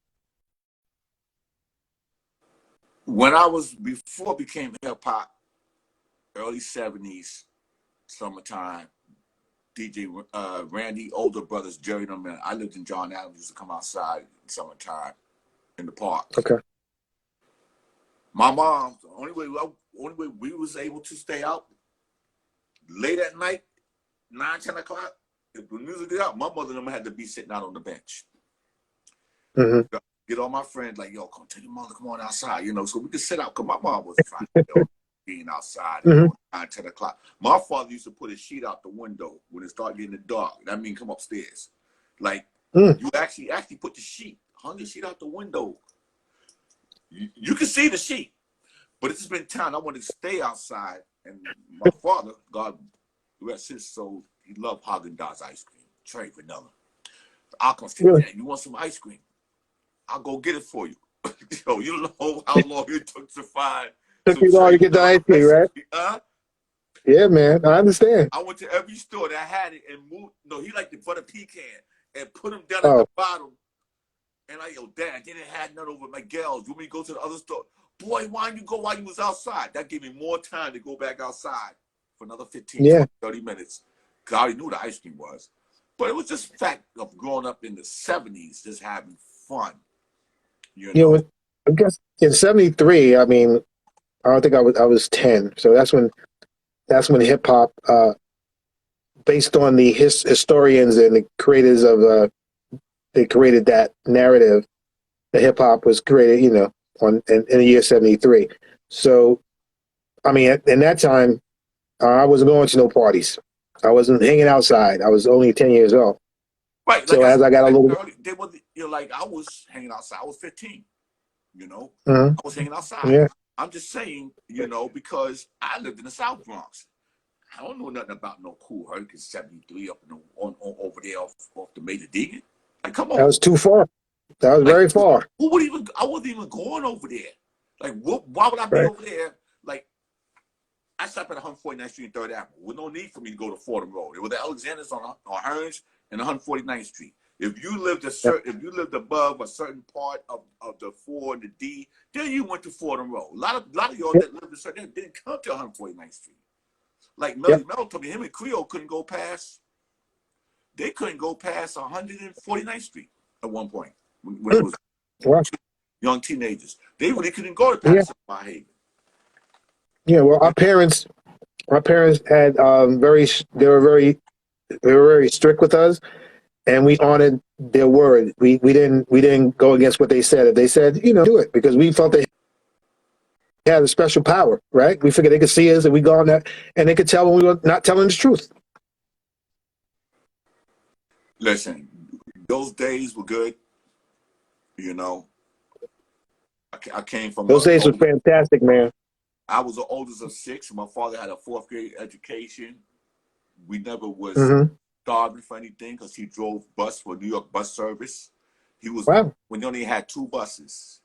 When before it became hip hop, early 70s, summertime, DJ Randy, older brothers, Jerry and them, I lived in John Adams, used to come outside in summertime in the park. Okay. My mom, the only way we was able to stay out late at night, 9, 10 o'clock, if the music is out, my mother and them had to be sitting out on the bench. Mm-hmm. Get all my friends like, yo, come tell your mother, come on outside, so we could sit out, because my mom was trying being outside at 9, 10 o'clock. My father used to put his sheet out the window when it started getting dark. That means come upstairs. Like, you actually put the sheet, hung the sheet out the window. You can see the sheet, but it's been time I wanted to stay outside. And my father, God rest his soul, he loved Haagen-Dazs ice cream, Trey vanilla. I'll come stay there. You want some ice cream? I'll go get it for you. Yo, you don't know how long it took to find. Took you long to get the ice cream, right? Yeah, man, I understand. I went to every store that had it and moved. No, he liked the butter pecan and put them down at the bottom And I, yo, Dad, they didn't have none over Miguel's. You want me to go to the other store? Boy, why didn't you go while you was outside? That gave me more time to go back outside for another 15, Yeah. 20, 30 minutes. Because I already knew what the ice cream was. But it was just the fact of growing up in the 70s, just having fun. You You know? know, I guess in '73, I mean, I don't think I was 10. So that's when hip hop, based on the historians and the creators of, they created that narrative. The hip hop was created, you know, in the year '73. So, I mean, in that time, I wasn't going to no parties. I wasn't hanging outside. I was only 10 years old. Right. Like So I as said I got a little bit, earlier, they were, you know, like I was hanging outside. I was 15, you know? Mhm, I was hanging outside. yeah, I'm just saying, you know, because I lived in the South Bronx. I don't know nothing about no Cool Hurricane 73 up in the, on over there off the Major Deegan. Like, come that on. was too far. That was Like, very far. who would even, I wasn't even going over there. Like, why would I be Right. over there? Like, I stopped at 149th Street and 3rd Avenue with no need for me to go to Fordham Road. It was the Alexander's on Hearns and 149th Street. If you lived if you lived above a certain part of the 4 and the D, then you went to Fordham Road. A lot of y'all Yep. that lived a certain didn't come to 149th Street. Like Yep. Mel told me, him and Creole couldn't go past. They couldn't go past 149th Street at one point when it was Wow. young teenagers. They really couldn't go to Yeah. past my Haven. Yeah. Well, our parents had they were very strict with us, and we honored their word. We didn't go against what they said. If they said, you know, do it, because we felt they had a special power, right? We figured they could see us, and we go on that, and they could tell when we were not telling the truth. Listen, those days were good. You know, I came from Those days were fantastic, man. I was the oldest of 6. My father had a 4th grade education. We never was Hmm. starving for anything because he drove bus for New York bus service. He was Wow. when they only had 2 buses.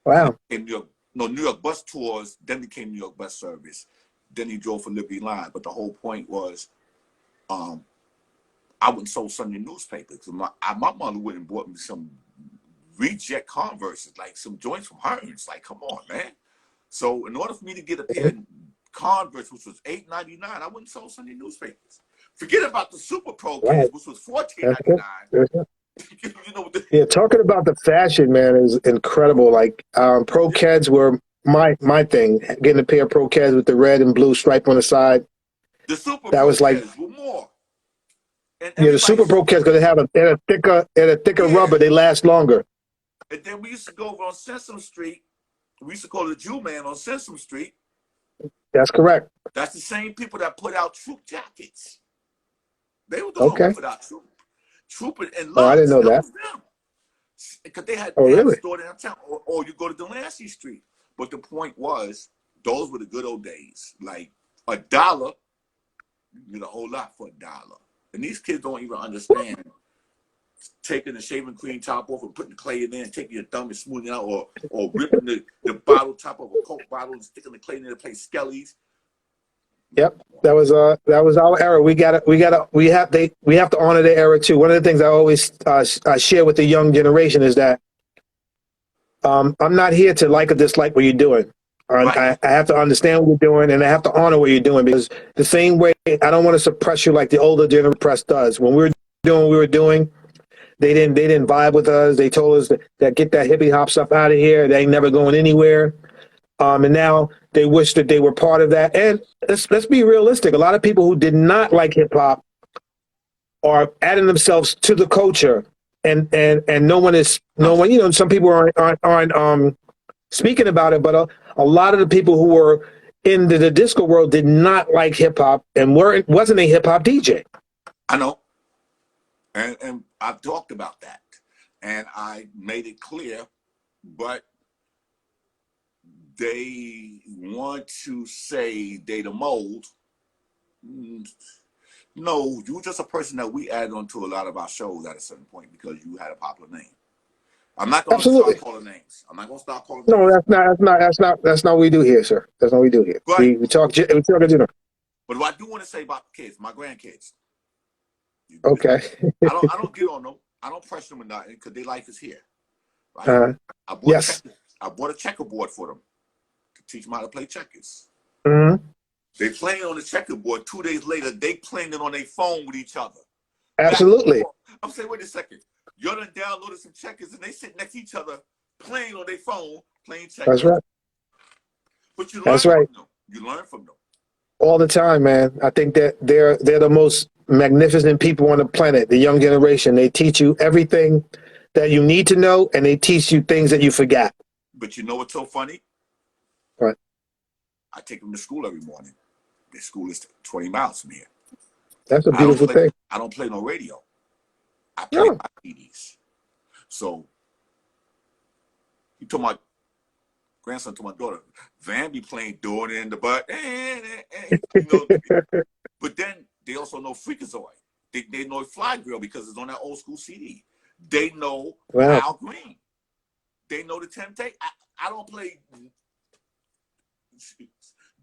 And Wow. in New York bus tours, then became New York bus service. Then he drove for Liberty Line. But the whole point was, I wouldn't sold Sunday newspapers. My mother went and bought me some reject Converses, like some joints from Hearns. Like, come on, man. So in order for me to get a pair of Converse, which was $8.99, I wouldn't sell Sunday newspapers. Forget about the Super Pro Wow. kids, which was That's good. $14.99. That's good. You know, Yeah, talking about the fashion, man, is incredible. Like, pro Keds were my thing. Getting a pair of pro Keds with the red and blue stripe on the side. the Super That Pro was like, kids were more. And yeah, the everybody super pro Keds, because they had a thicker yeah. rubber. They last longer. And then we used to go over on Sesame Street. We used to call it the Jew Man on Sesame Street. That's correct. That's the same people that put out Troop jackets. They were the ones who Okay. put out Troop and Oh, I didn't Lux. know That that. was them. Because they had Oh, a really? store downtown, or you go to Delancey Street. But the point was, those were the good old days. Like $1, you get a whole lot for $1. And these kids don't even understand taking the shaving cream top off and putting the clay in there and taking your thumb and smoothing it out, or ripping the bottle top of a Coke bottle and sticking the clay in there to play skellies. Yep. That was our era. We have to honor their era too. One of the things I always share with the young generation is that I'm not here to like or dislike what you're doing. Right. I have to understand what you're doing, and I have to honor what you're doing, because the same way I don't want to suppress you like the older generation press does. When we were doing what we were doing, they didn't vibe with us. They told us that get that hippie hop stuff out of here. They ain't never going anywhere. And now they wish that they were part of that. And let's be realistic. A lot of people who did not like hip hop are adding themselves to the culture, and no one, you know, some people aren't speaking about it, but a lot of the people who were in the disco world did not like hip hop and wasn't a hip hop DJ. I know. And I've talked about that. And I made it clear, but they want to say they the mold. No, you were just a person that we added onto a lot of our shows at a certain point because you had a popular name. I'm not going to Absolutely. start calling names. I'm not going to start calling No, names. that's not what we do here, sir. That's not what we do here. But We talk, you know. but what I do want to say about the kids, my grandkids. Okay. I don't get on them. I don't pressure them or nothing because their life is here. right? I bought Yes. checkers. I bought a checkerboard for them to teach them how to play checkers. Mm-hmm. They playing on the checkerboard. 2 days later, they playing it on their phone with each other. Back and Absolutely. forth. I'm saying, wait a second. You done downloaded some checkers and they sit next to each other playing on their phone, playing checkers. That's right. But you learn That's from right. them. You learn from them. All the time, man. I think that they're the most magnificent people on the planet. The young generation. They teach you everything that you need to know, and they teach you things that you forgot. But you know what's so funny? Right. I take them to school every morning. Their school is 20 miles from here. That's a beautiful thing. I don't play no radio. I play No. my CDs. So he told my grandson to my daughter, Van be playing Door in the Butt. You know, but then they also know Freakazoid. They know Fly Girl because it's on that old school CD. They know Wow. Al Green. They know the Temptation. I don't play.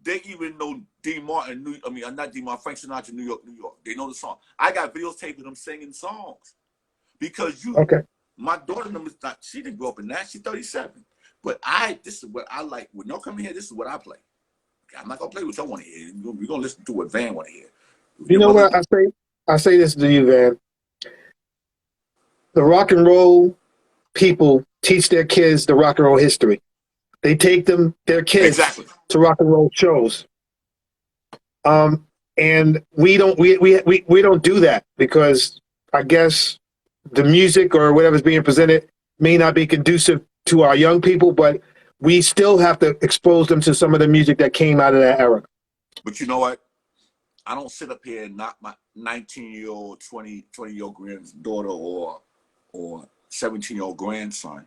They even know D. Martin. Not D. Martin. Frank Sinatra, New York, New York. They know the song. I got videos taping them singing songs because Okay. my daughter, she didn't grow up in that. She's 37. But this is what I like. When y'all come in here, this is what I play. Okay, I'm not gonna play what y'all want to hear. We're gonna listen to what Van want to hear. You know what I say? I say this to you, Van. The rock and roll people teach their kids the rock and roll history. They take their kids to rock and roll shows. And we don't do that because I guess the music or whatever's being presented may not be conducive to our young people, but we still have to expose them to some of the music that came out of that era. But you know what? I don't sit up here and knock my 19-year-old, 20-year-old granddaughter or 17-year-old grandson.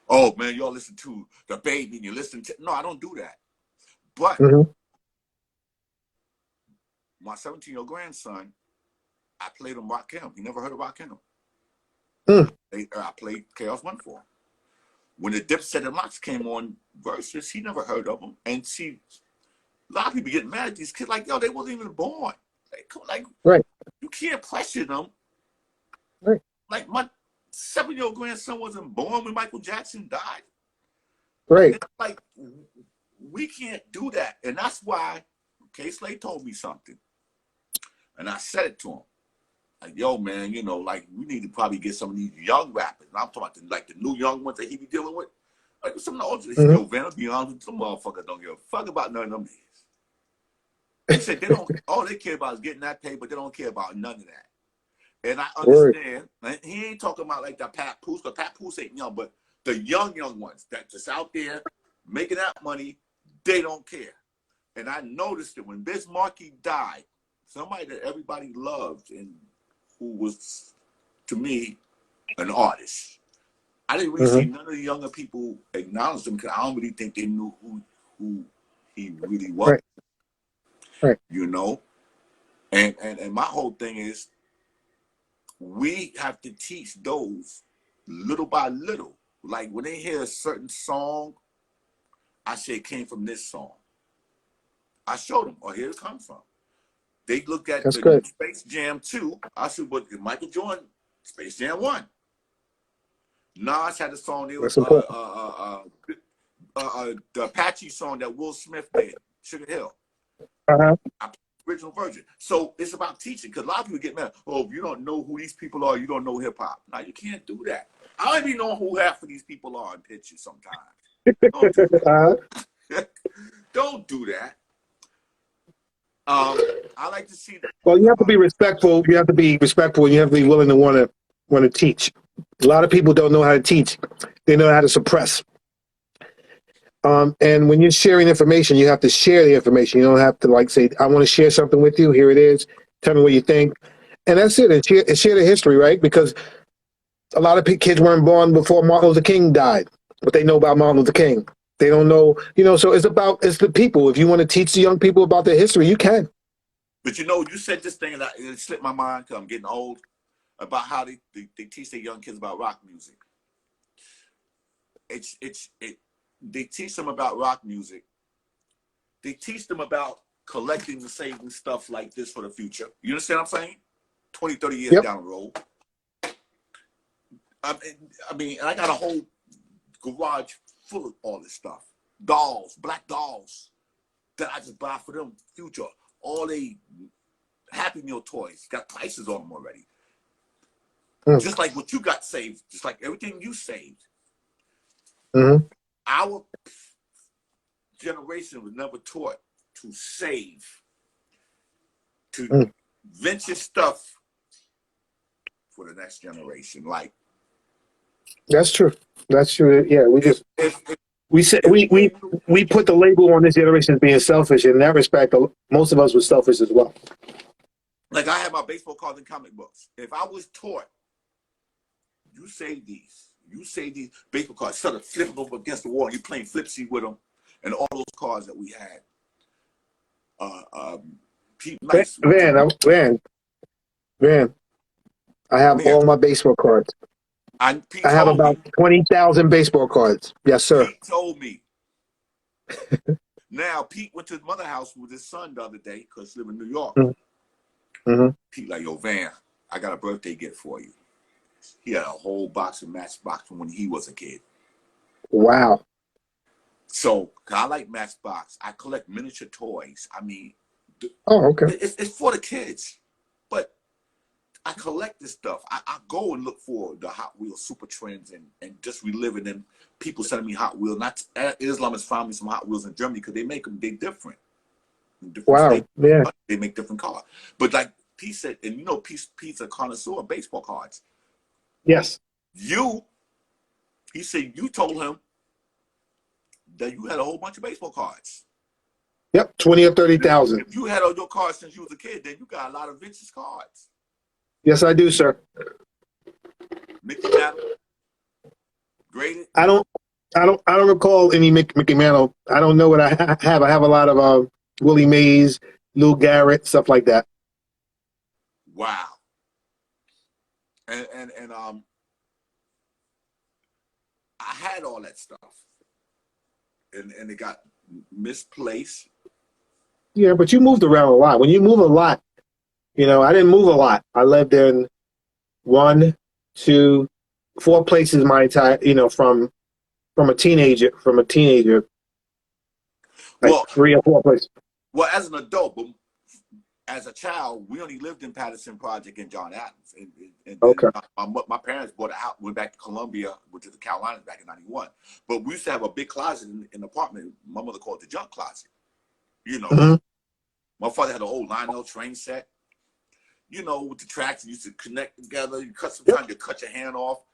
Oh man, y'all listen to the baby and you listen to. No, I don't do that. But my 17-year-old grandson, I played him Rock Him. He never heard of Rock Him. I played Chaos One for him. When the Dipset and Locks came on Versus, he never heard of them. And see, a lot of people get mad at these kids like, yo, they wasn't even born. Right. You can't pressure them. Right. Like my 7-year-old grandson wasn't born when Michael Jackson died. Right. It's like, we can't do that. And that's why K-Slay told me something. And I said it to him. Like, yo, man, you know, like, we need to probably get some of these young rappers. And I'm talking about the new young ones that he be dealing with. Like, some of the older, he said, yo, Van, I'll be honest with you, some motherfuckers don't give a fuck about none of them niggas. He said, all they care about is getting that pay, but they don't care about none of that. And I understand. He ain't talking about like the Pat Poose, because Pat Poose ain't young, but the young ones that just out there making that money, they don't care. And I noticed that when Biz Markie died, somebody that everybody loved and who was, to me, an artist. I didn't really see none of the younger people acknowledge him because I don't really think they knew who he really was. Right. You know? And my whole thing is we have to teach those little by little. Like when they hear a certain song, I say it came from this song. I showed them, oh, here it comes from. They look at the Space Jam 2. I said, but Michael Jordan, Space Jam 1. Nas had a song. It was the Apache song that Will Smith did, Sugar Hill. Original version. So it's about teaching, because a lot of people get mad. Oh, if you don't know who these people are, you don't know hip hop. Now you can't do that. I don't even know who half of these people are in pictures sometimes. Don't do that. Don't do that. I like to see that. Well, you have to be respectful. You have to be respectful, and you have to be willing to want to teach. A lot of people don't know how to teach; they know how to suppress. And when you're sharing information, you have to share the information. You don't have to like say, "I want to share something with you. Here it is. Tell me what you think," and that's it. And share the history, right? Because a lot of kids weren't born before Martin Luther King died, but they know about Martin Luther King. They don't know, so it's the people. If you want to teach the young people about their history, you can. But you said this thing, and it slipped my mind because I'm getting old, about how they teach their young kids about rock music. They teach them about rock music. They teach them about collecting and saving stuff like this for the future. You understand what I'm saying? 20, 30 years down the road. I mean, and I got a whole garage full of all this stuff. Dolls, black dolls that I just buy for them. Future, all they Happy Meal toys got prices on them already. Mm. Just like what you got saved, just like everything you saved. Mm-hmm. Our generation was never taught to save, to venture stuff for the next generation. Like, That's true. That's true. Yeah, we just if we said we put the label on this generation as being selfish. In that respect, most of us were selfish as well. like I have my baseball cards and comic books. If I was taught, you save these baseball cards, instead of flipping them up against the wall, you playing flipsy with them, and all those cards that we had. Pete Nice. Van, I have Man, all my baseball cards. Pete I have told about me. 20,000 baseball cards. Yes, sir. Pete told me. Now, Pete went to his mother's house with his son the other day because he live in New York. Mm-hmm. Pete like, yo, Van, I got a birthday gift for you. He had a whole box of Matchbox from when he was a kid. Wow. So, I like Matchbox. I collect miniature toys. I mean, Oh, okay. it's for the kids. But I collect this stuff. I go and look for the Hot Wheels Super Trends and just reliving them. People sending me Hot Wheels. Not Islam has found me some Hot Wheels in Germany because they make them. They different. In different Wow. states, Yeah. they make different cars. But like Pete said, and you know, Pete's a connoisseur of baseball cards. Yes. He said you told him that you had a whole bunch of baseball cards. Yep. 20 or 30,000. If you had all your cards since you was a kid, then you got a lot of vintage cards. Yes, I do, sir. Mickey Mantle, graded. I don't recall any Mickey Mantle. I don't know what I have. I have a lot of Willie Mays, Lou Garrett, stuff like that. Wow. And I had all that stuff, and it got misplaced. Yeah, but you moved around a lot. When you move a lot, you know, I didn't move a lot. I lived in 1, 2, 4 places my entire, you know, from a teenager, like Well, 3 or 4 places. well, as an adult, but as a child, we only lived in Patterson Project and John Adams. And Okay. my parents bought a house, went back to Columbia, went to the Carolinas back in '91. But we used to have a big closet in the apartment. My mother called it the junk closet. You know, Mm-hmm. my father had an old Lionel train set. You know, with the tracks, you used to connect together. You sometimes you cut your hand off.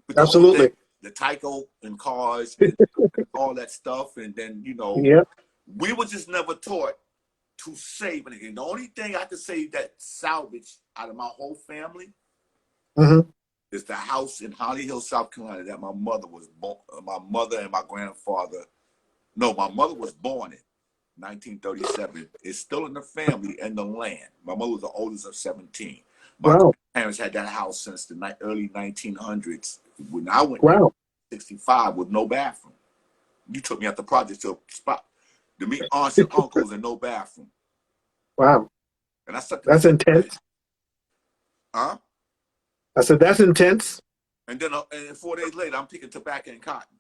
But Absolutely. the Tyco and cars and all that stuff. And then, you know, Yeah. we were just never taught to save anything. The only thing I could say that salvaged out of my whole family Mm-hmm. is the house in Holly Hill, South Carolina that my mother was born. My mother and my grandfather. No, my mother was born in 1937. It's still in the family and the land. My mother was the oldest of 17. My Wow. parents had that house since the early 1900s. When I went Wow. 65 with no bathroom. You took me out the project to a spot to meet aunts and uncles and no bathroom. Wow. And I stuck to That's intense. Huh? I said, that's intense. And then and 4 days later, I'm picking tobacco and cotton.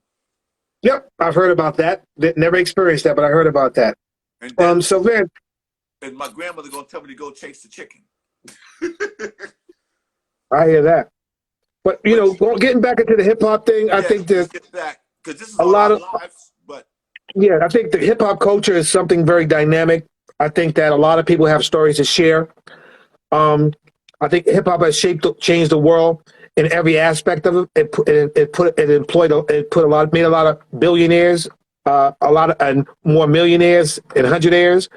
Yep. I've heard about that. Never experienced that, but I heard about that. And then, So then, and my grandmother gonna tell me to go chase the chicken. I hear that. But, you know, getting back into the hip hop thing, I think that get back because this is a all lot our of, lives. But yeah, I think the hip hop culture is something very dynamic. I think that a lot of people have stories to share. I think hip hop has changed the world in every aspect of it. Made a lot of billionaires, a lot of, and more millionaires and hundredaires.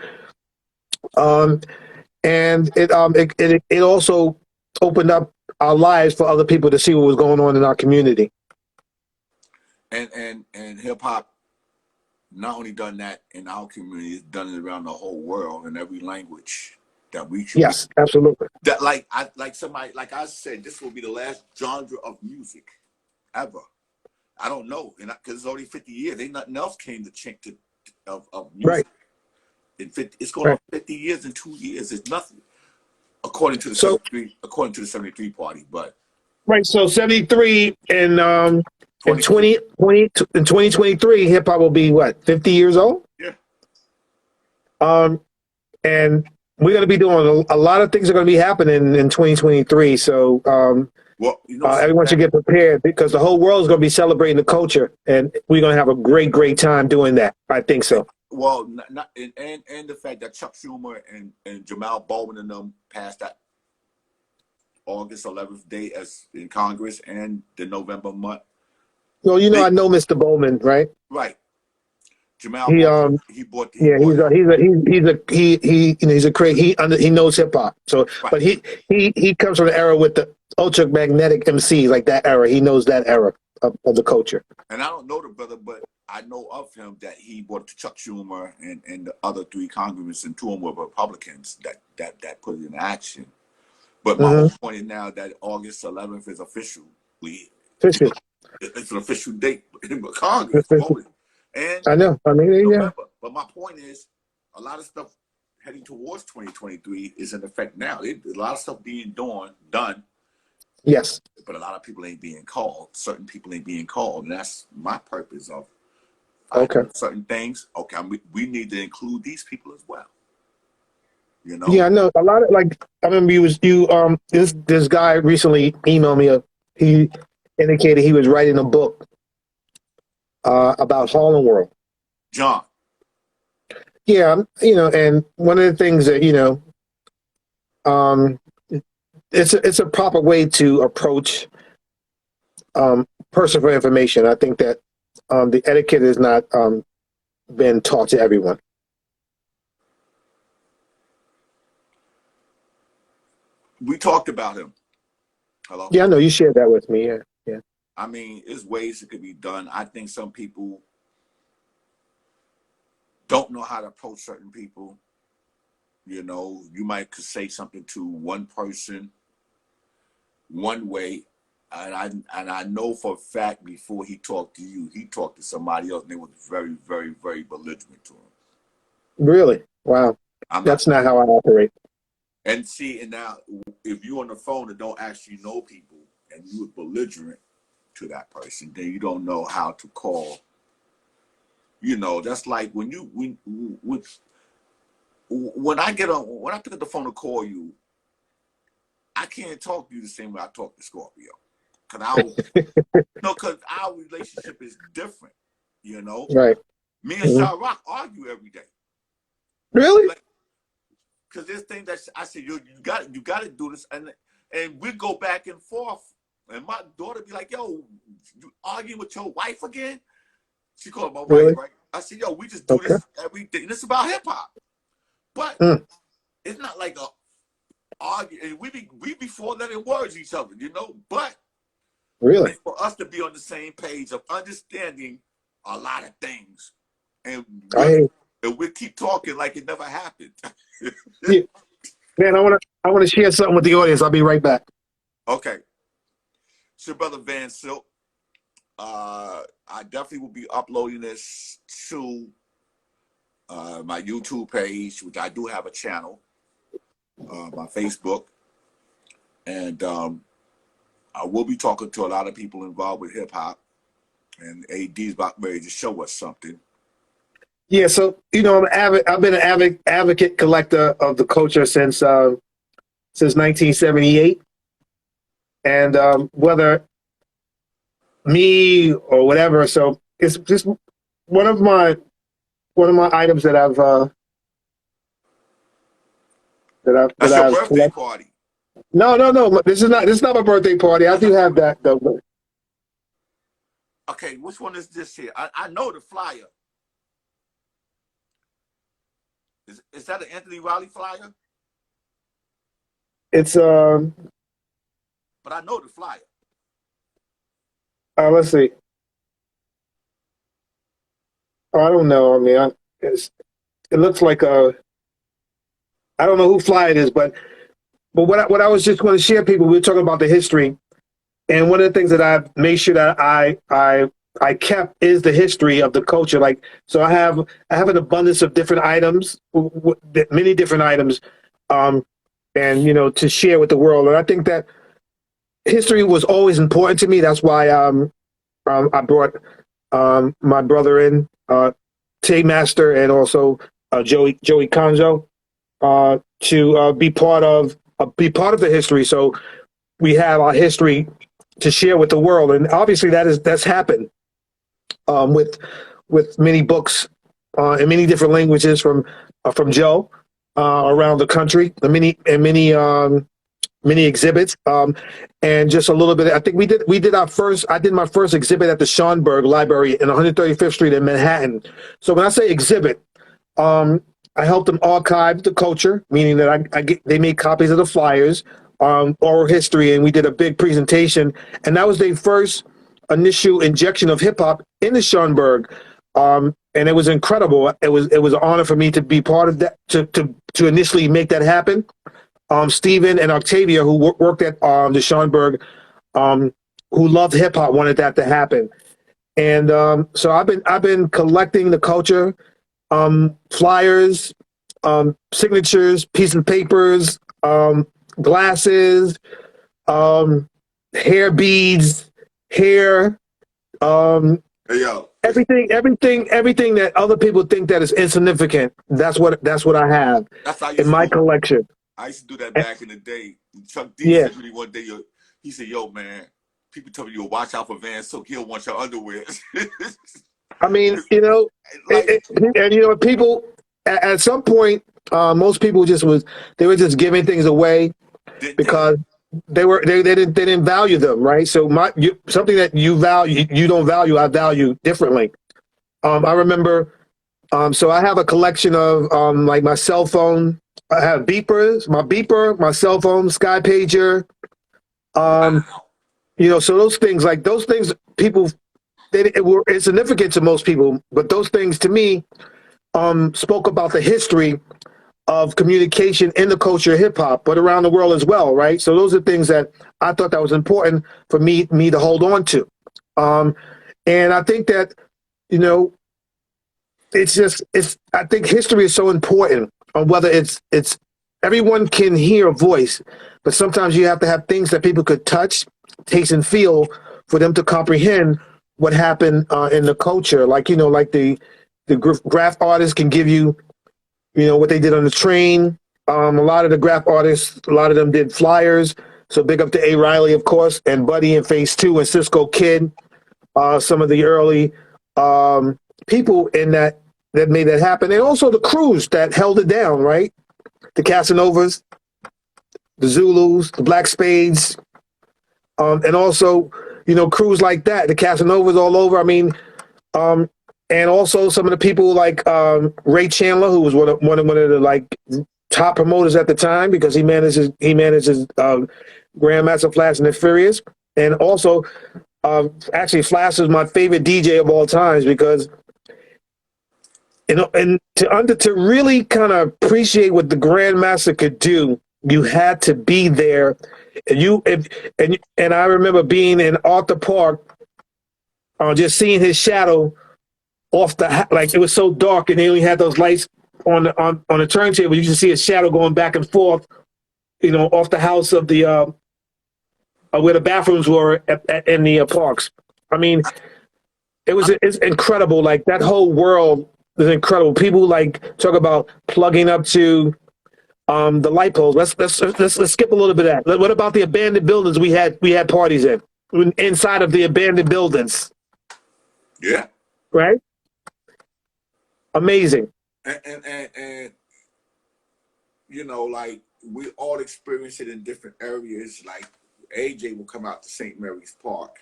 And it also opened up our lives for other people to see what was going on in our community. and hip hop not only done that in our community, it's done it around the whole world in every language that we should. Yes, absolutely. That like somebody like I said, this will be the last genre of music ever. I don't know, and because it's already 50 years, ain't nothing else came to change of music. Right. In 50, it's going on 50 years in 2 years. It's nothing according to the 73 party, but Right. So 73 in 22. 2023, hip hop will be what, 50 years old? Yeah. Um, and we're going to be doing a lot of things are going to be happening in 2023. So Well, everyone should get prepared because the whole world is going to be celebrating the culture, and we're going to have a great time doing that. I think so. well, not and the fact that Chuck Schumer and Jamal Bowman and them passed that August 11th day as in Congress and the November month. Well, They, I know Mr. Bowman, right? right. Jamal He Bowman, he yeah, bought he's a great he knows hip hop. So, right. but he comes from the era with the ultra magnetic MC, like that era. He knows that era of the culture. And I don't know the brother, but I know of him that he brought to Chuck Schumer and the other three congressmen, and two of them were Republicans that put it in action. But my whole point is now that August 11th is official. Official. It's an official date in Congress voting. And I know. I mean, yeah. November. But my point is, a lot of stuff heading towards 2023 is in effect now. A lot of stuff being done. Yes. But a lot of people ain't being called. Certain people ain't being called. And that's my purpose of certain things. Okay, we need to include these people as well. You know? Yeah, I know. A lot of I remember this guy recently emailed me. He indicated he was writing a book about Harlem World. John. Yeah, and one of the things that it's a proper way to approach person for information. I think that the etiquette has not been taught to everyone. We talked about him. Hello? Yeah, I know you shared that with me. Yeah. I mean, there's ways it could be done. I think some people don't know how to approach certain people. You know, you might could say something to one person one way, and I know for a fact before he talked to you, he talked to somebody else, and they were very, very, very belligerent to him. Really? Wow. That's not how I operate. And see, and now if you're on the phone and don't actually know people, and you were belligerent to that person, then you don't know how to call. You know, that's like when I pick up the phone to call you, I can't talk to you the same way I talk to Scorpio, because our relationship is different. You know, right? Me and Shah Rock argue every day. Really? Because there's things that I said, you got to do this, and we go back and forth, and my daughter be like, "Yo, you arguing with your wife again?" She called my wife, right? I said, "Yo, we just do this every day. And it's about hip hop, but it's not like a argue. And we be four-letter words each other, you know. But really, for us to be on the same page of understanding a lot of things, and we keep talking like it never happened." Yeah. Man, I want to share something with the audience. I'll be right back. Okay. It's your brother VANSILK. I definitely will be uploading this to my YouTube page, which I do have a channel, my Facebook, and I will be talking to a lot of people involved with hip hop, and AD's about ready to show us something. Yeah, so I've been an advocate collector of the culture since 1978, and whether me or whatever, so it's just one of my items that I've That's your birthday party. No. This is not my birthday party. I do have that though. Okay, which one is this here? I know the flyer. Is that an Anthony Riley flyer? It's But I know the flyer. Let's see. Oh, I don't know. I mean, it looks like I don't know who flyer it is, but what I was just going to share, people, we were talking about the history, and one of the things that I've made sure that I kept is the history of the culture. Like, so I have an abundance of different items, many different items, and to share with the world. And I think that history was always important to me. That's why I brought my brother in, Tay Master, and also Joey Conzo, to be part of the history. So we have our history to share with the world, and obviously that's happened with many books in many different languages from Joe around the country, the many exhibits, and just a little bit. I think we did our first. I did my first exhibit at the Schonberg Library in 135th Street in Manhattan. So when I say exhibit, I helped them archive the culture, meaning that they made copies of the flyers, oral history, and we did a big presentation. And that was their first initial injection of hip hop in the Schonberg. And it was incredible. It was an honor for me to be part of that, to initially make that happen. Stephen and Octavia, who worked at the Schonberg, who loved hip hop, wanted that to happen. And so I've been collecting the culture, flyers, signatures, pieces of papers, glasses, hair beads, hair, Hey, yo, everything that other people think that is insignificant. That's what I have that's how I in used to my do. collection. I used to do that back in the day. Chuck D Yeah, said to me one day, he said, "Yo, man, people tell me you watch out for VANSILK. He'll want your underwear." I mean, Like, and people at some point, most people they were just giving things away didn't they? because they didn't value them, right? So something that you value, you don't value, I value differently. I remember, so I have a collection of like my cell phone. I have my beeper, my cell phone, Sky Pager. Um, Wow. so those things, people, it were insignificant to most people, but those things to me spoke about the history of communication in the culture of hip hop, but around the world as well, right? So those are things that I thought that was important for me to hold on to. And I think that, you know, I think history is so important on whether it's everyone can hear a voice, but sometimes you have to have things that people could touch, taste, and feel for them to comprehend what happened in the culture. Like, like the graph artists can give you, what they did on the train. A lot of the graph artists, a lot of them did flyers. So big up to A. Riley, of course, and Buddy in Phase 2 and Cisco Kid. Some of the early people that made that happen. And also the crews that held it down, right? The Casanovas, the Zulus, the Black Spades, and also, crews like that, the Casanovas all over. I mean, and also some of the people like Ray Chandler, who was one of the like top promoters at the time because he manages Grandmaster Flash and the Furious, and also actually Flash is my favorite DJ of all times because and to really kind of appreciate what the Grandmaster could do, you had to be there. And I remember being in Arthur Park, just seeing his shadow off like it was so dark and they only had those lights on the turntable. You can see a shadow going back and forth, off the house of the where the bathrooms were in the parks. I mean, it's incredible. Like that whole world is incredible. People like talk about plugging up to the light poles. Let's skip a little bit of that. What about the abandoned buildings we had parties in inside of the abandoned buildings? Yeah. Right. Amazing. And like we all experience it in different areas. Like AJ will come out to St. Mary's Park.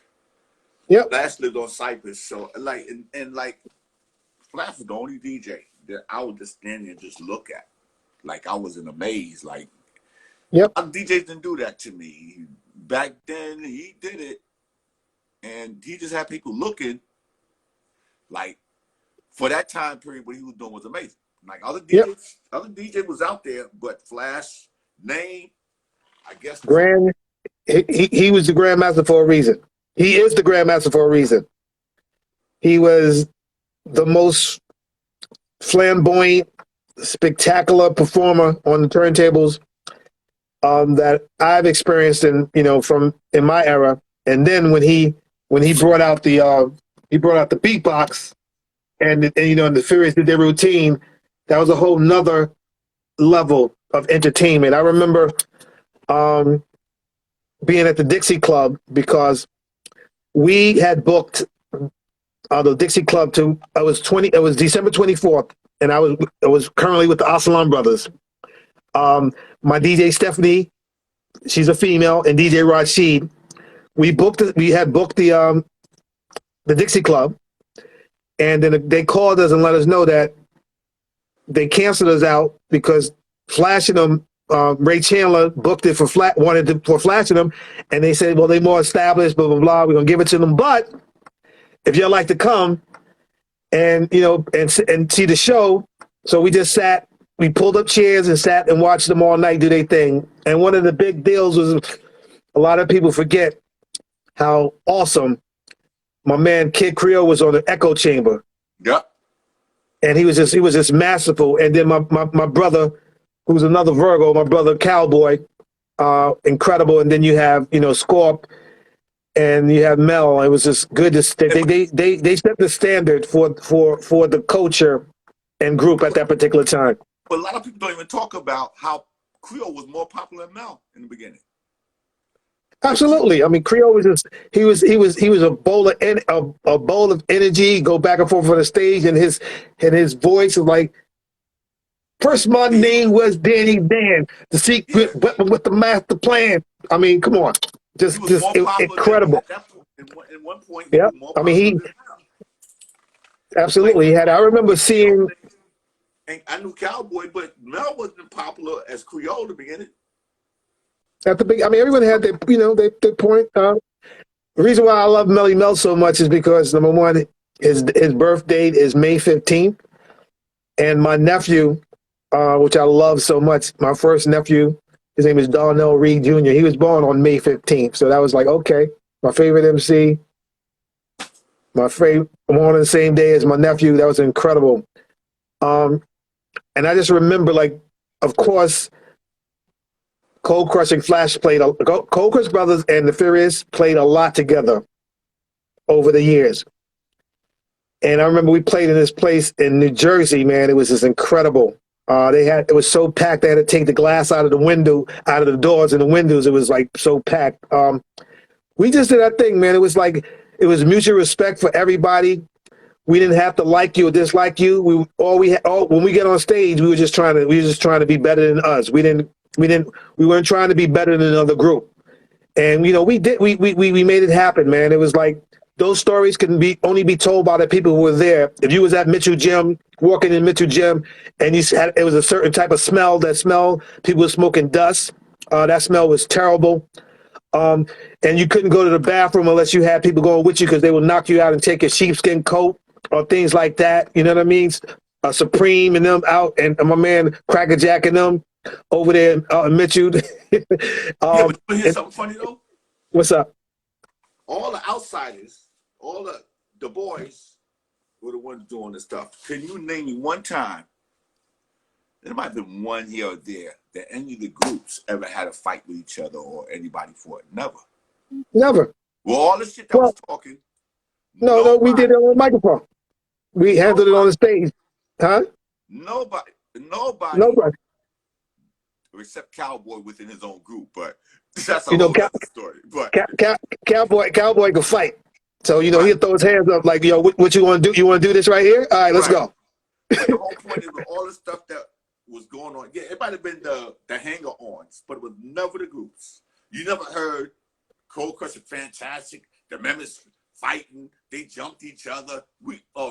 Yep. Flash lived on Cypress, so like and like Flash was the only DJ that I would just stand there and just look at. Like I was in a maze. Like Yep. DJs didn't do that to me. Back then he did it. And he just had people looking like for that time period what he was doing was amazing. Like Yep. other DJ was out there, but Flash name, I guess He was the Grandmaster for a reason. He is the Grandmaster for a reason. He was the most flamboyant, spectacular performer on the turntables that I've experienced from in my era. And then when he brought out the beatbox and the Furious did their routine, that was a whole nother level of entertainment. I remember being at the Dixie Club because we had booked the Dixie Club to it was December 24th, and I was currently with the Asalam Brothers. My DJ Stephanie, she's a female, and DJ Rashid. We had booked the Dixie Club, and then they called us and let us know that they canceled us out because Flashing Them, Ray Chandler booked it for Flashing Them, and they said, well, they're more established, blah blah blah. We're gonna give it to them, but if y'all like to come and and see the show, so we just sat. We pulled up chairs and sat and watched them all night do their thing. And one of the big deals was a lot of people forget how awesome my man Kid Creole was on the echo chamber. Yep. And he was just masterful. And then my brother, who's another Virgo, my brother Cowboy, incredible. And then you have Scorp, and you have Mel. It was just good. They set the standard for the culture and group at that particular time. But a lot of people don't even talk about how Creole was more popular than Mel in the beginning. Absolutely. I mean, Creole was he was a bowl of energy, go back and forth on the stage, and his voice was like, first my name was Danny Dan, the secret weapon with the master plan. I mean, come on, just incredible. At one point, yeah. I mean, absolutely he had. I remember seeing. And I knew Cowboy, but Mel wasn't popular as Creole in the beginning. At the big, I mean, everyone had their point. The reason why I love Melly Mel so much is because number one, his birth date is May 15th, and my nephew, which I love so much, my first nephew, his name is Darnell Reed Jr. He was born on May 15th, so that was like, okay, my favorite MC, my favorite, born on the same day as my nephew. That was incredible. And I just remember, like, of course, Coldcrush and Flash Coldcrush Brothers and the Furious played a lot together over the years. And I remember we played in this place in New Jersey, man. It was just incredible. It was so packed, they had to take the glass out of the doors and the windows. It was like so packed. We just did our thing, man. It was mutual respect for everybody. We didn't have to like you or dislike you. When we get on stage, we were just trying to be better than us. We weren't trying to be better than another group. And we made it happen, man. It was like those stories can only be told by the people who were there. If you was at Mitchell Gym, walking in Mitchell Gym, and it was a certain type of smell, people were smoking dust. That smell was terrible. And you couldn't go to the bathroom unless you had people going with you because they would knock you out and take your sheepskin coat or things like that. You know what I mean? Supreme and them out, and my man Cracker Jack and them over there in Mitchell. Yeah, but here's something funny though. What's up? All the outsiders, all the boys were the ones doing this stuff. Can you name me one time? There might have been one here or there that any of the groups ever had a fight with each other or anybody for it. Never. Never. Well, all the shit that was talking. No, we did it on the microphone. We handled it on the stage. Huh? Nobody. Except Cowboy within his own group, but that's a whole other story. But Cowboy could fight. So, he'll throw his hands up like, yo, what you want to do? You want to do this right here? All right, let's go. The whole point is all the stuff that was going on. Yeah, it might have been the hanger-ons, but it was never the groups. You never heard Coldcrush and Fantastic, the members fighting, they jumped each other.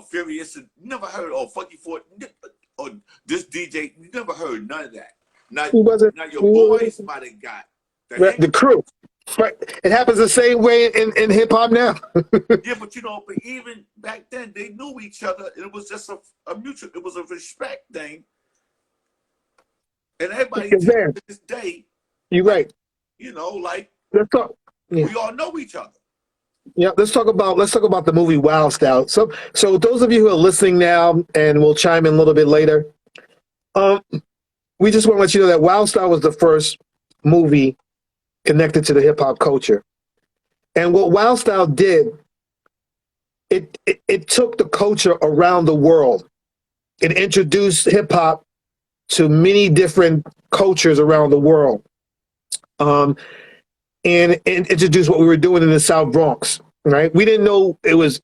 Furious, and never heard, Funky Fort, or this DJ. You never heard none of that. Now your boys might have got the crew. Right. It happens the same way in hip hop now. Yeah, but but even back then they knew each other. It was just a mutual. It was a respect thing, and everybody to this day. You're right. Let's talk. Yeah. We all know each other. Yeah, let's talk about the movie Wild Style. So those of you who are listening now, and we'll chime in a little bit later. We just want to let you know that Wild Style was the first movie connected to the hip hop culture. And what Wild Style did, it took the culture around the world. It introduced hip hop to many different cultures around the world. And it introduced what we were doing in the South Bronx, right? We didn't know it was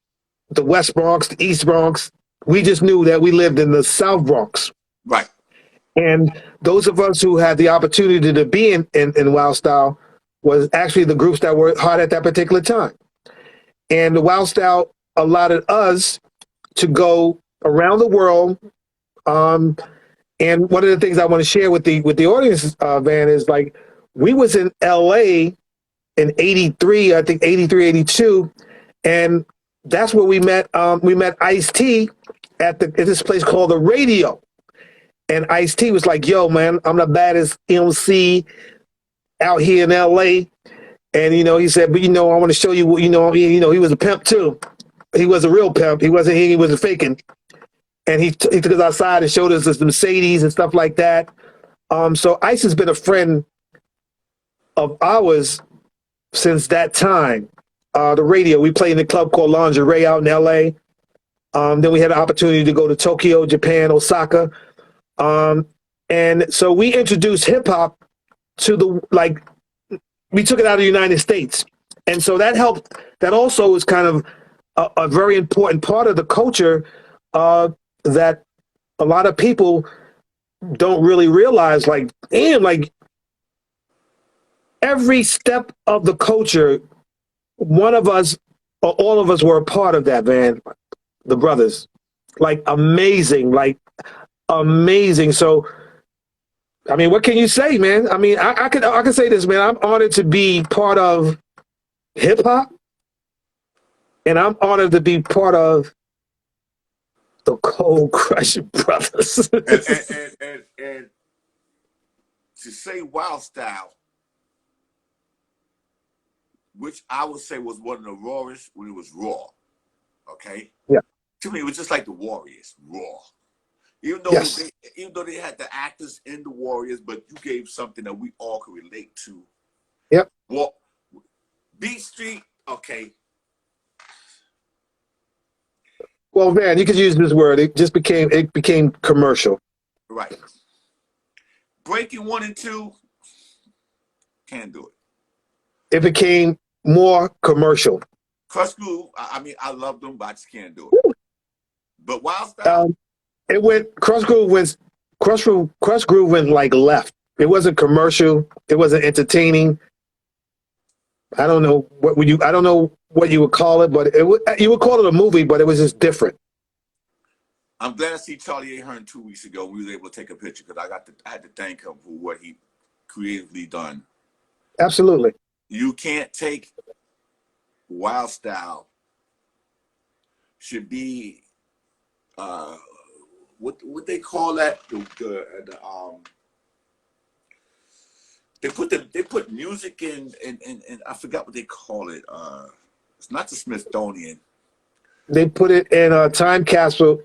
the West Bronx, the East Bronx. We just knew that we lived in the South Bronx. Right. And those of us who had the opportunity to be in Wild Style was actually the groups that were hot at that particular time. And the Wild Style allotted us to go around the world. And one of the things I want to share with the audience, Van, is like we was in LA in 83, I think 83, 82. And that's where we met Ice-T at this place called The Radio. And Ice-T was like, yo, man, I'm the baddest MC out here in LA. And, he said, but, I want to show you, he was a pimp too. He was a real pimp. He wasn't faking. And he took us outside and showed us the Mercedes and stuff like that. So Ice has been a friend of ours since that time. The Radio, we played in a club called Lingerie out in LA. Then we had an opportunity to go to Tokyo, Japan, Osaka. And so we introduced hip hop to we took it out of the United States. And so that helped. That also is kind of a very important part of the culture that a lot of people don't really realize. Like, damn, like every step of the culture, one of us or all of us were a part of that, man. The brothers, like amazing. So, I mean, what can you say, man? I mean, I can say this, man. I'm honored to be part of hip hop, and I'm honored to be part of the Coldcrush Brothers. and to say Wild Style, which I would say was one of the rawest when it was raw. Okay. Yeah. To me, it was just like the Warriors, raw. Even though they had the actors in the Warriors, but you gave something that we all could relate to. Yep. Well, Beat Street, okay. Well, man, you could use this word. It became commercial. Right. Breaking 1 and 2, can't do it. It became more commercial. Crush Groove, I mean, I love them, but I just can't do it. Woo. But Wild Style, Crush Groove went like left. It wasn't commercial. It wasn't entertaining. I don't know what you would call it, but you would call it a movie, but it was just different. I'm glad to see Charlie Ahern 2 weeks ago. We was able to take a picture because I had to thank him for what he creatively done. Absolutely. You can't take Wild Style. Should be what they call that? They put music in I forgot what they call it. It's not the Smithsonian. They put it in a time capsule,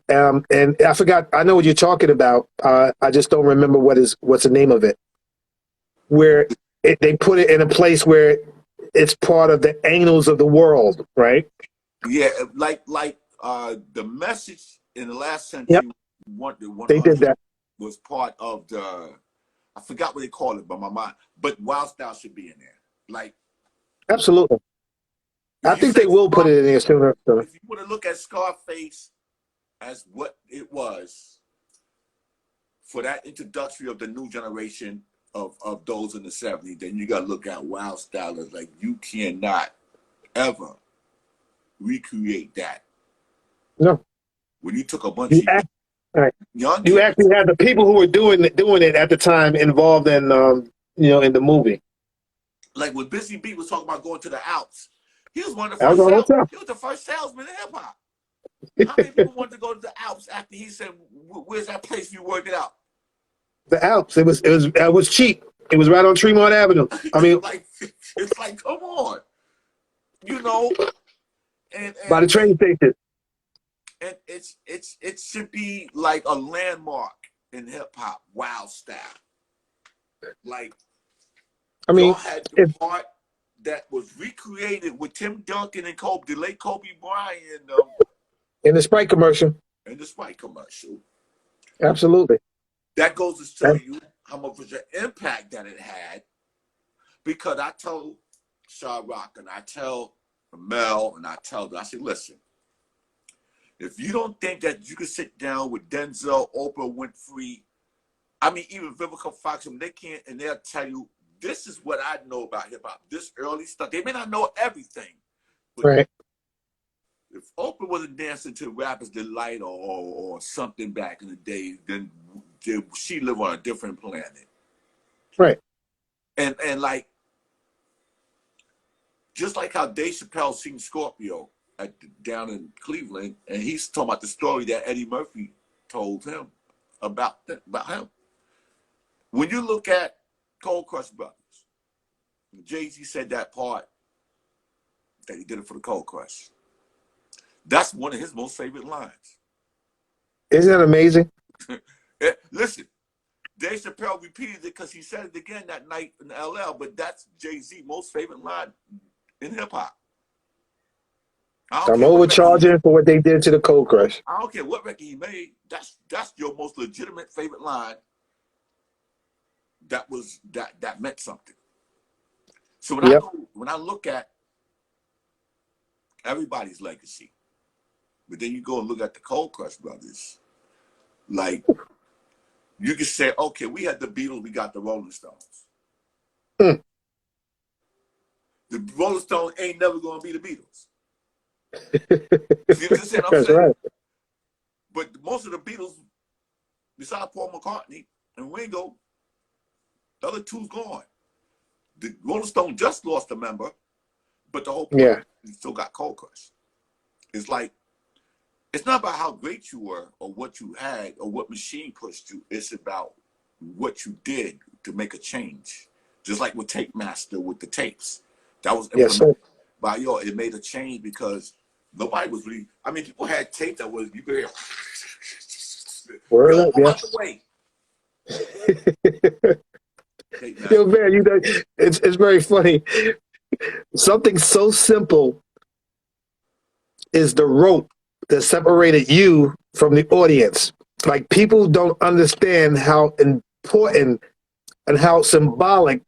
and I forgot. I know what you're talking about. I just don't remember what's the name of it. Where they put it in a place where it's part of the annals of the world, right? Yeah, like the Message in the last century. Yep. They did that. Was part of the. I forgot what they call it, but my mind. But Wild Style should be in there. Like, absolutely. I think they will put it in there sooner. If you want to look at Scarface as what it was for that introductory of the new generation of those in the 70s, then you got to look at Wild Style as like you cannot ever recreate that. No. When you took a bunch of young you actually had the people who were doing it at the time involved in in the movie. Like when Busy Beat was talking about going to the Alps. He was one of the first he was the first salesman in hip hop. How many people wanted to go to the Alps after he said, "Where's that place you worked it out?" The Alps. It was cheap. It was right on Tremont Avenue. I mean, it's like come on, and by the train station. And it should be like a landmark in hip hop. Wild Style. Like, I y'all mean, had the if, part that was recreated with Tim Duncan and Kobe, the late Kobe Bryant, in the Sprite commercial, and the Sprite commercial. absolutely. That goes to show That, you how much of an impact that it had. Because I told Shaw Rock and I tell Mel and I tell them, I say, listen, if you don't think that you can sit down with Denzel, Oprah Winfrey, I mean, even Vivica Fox, they can't, and they'll tell you, this is what I know about hip hop. This early stuff. They may not know everything, but right. if Oprah wasn't dancing to Rapper's Delight or something back in the day, then she lived on a different planet. Right. And like, just like how Dave Chappelle seen Scorpio down in Cleveland, and he's talking about the story that Eddie Murphy told him about him. When you look at Coldcrush Brothers, Jay-Z said that part that he did it for the Cold Crush. That's one of his most favorite lines. Isn't that amazing? Listen, Dave Chappelle repeated it because he said it again that night in LL, but that's Jay-Z's most favorite line in hip-hop. I don't I'm care what record he made. overcharging for what they did to the Cold Crush. I don't care what record he made. That's your most legitimate favorite line. That meant something. So Yep. when I look at everybody's legacy, but then you go and look at the Cold Crush Brothers, like you can say, okay, we had the Beatles, we got the Rolling Stones. Mm. The Rolling Stones ain't never gonna be the Beatles. You understand what I'm That's saying? right. But most of the Beatles, besides Paul McCartney and Ringo, the other two's gone. The Rolling Stone just lost a member, but the whole point Yeah. is you still got Cold Crush. It's like, it's not about how great you were or what you had or what machine pushed you. It's about what you did to make a change. Just like with Tape Master with the tapes. That was Yes, sir. implemented by it made a change because nobody was really, I mean, people had tape that was, you could hear, Word yo, up, I'm yeah. out the way. Tape Yo, Master. man, it's very funny. Something so simple is the rope that separated you from the audience. Like people don't understand how important and how symbolic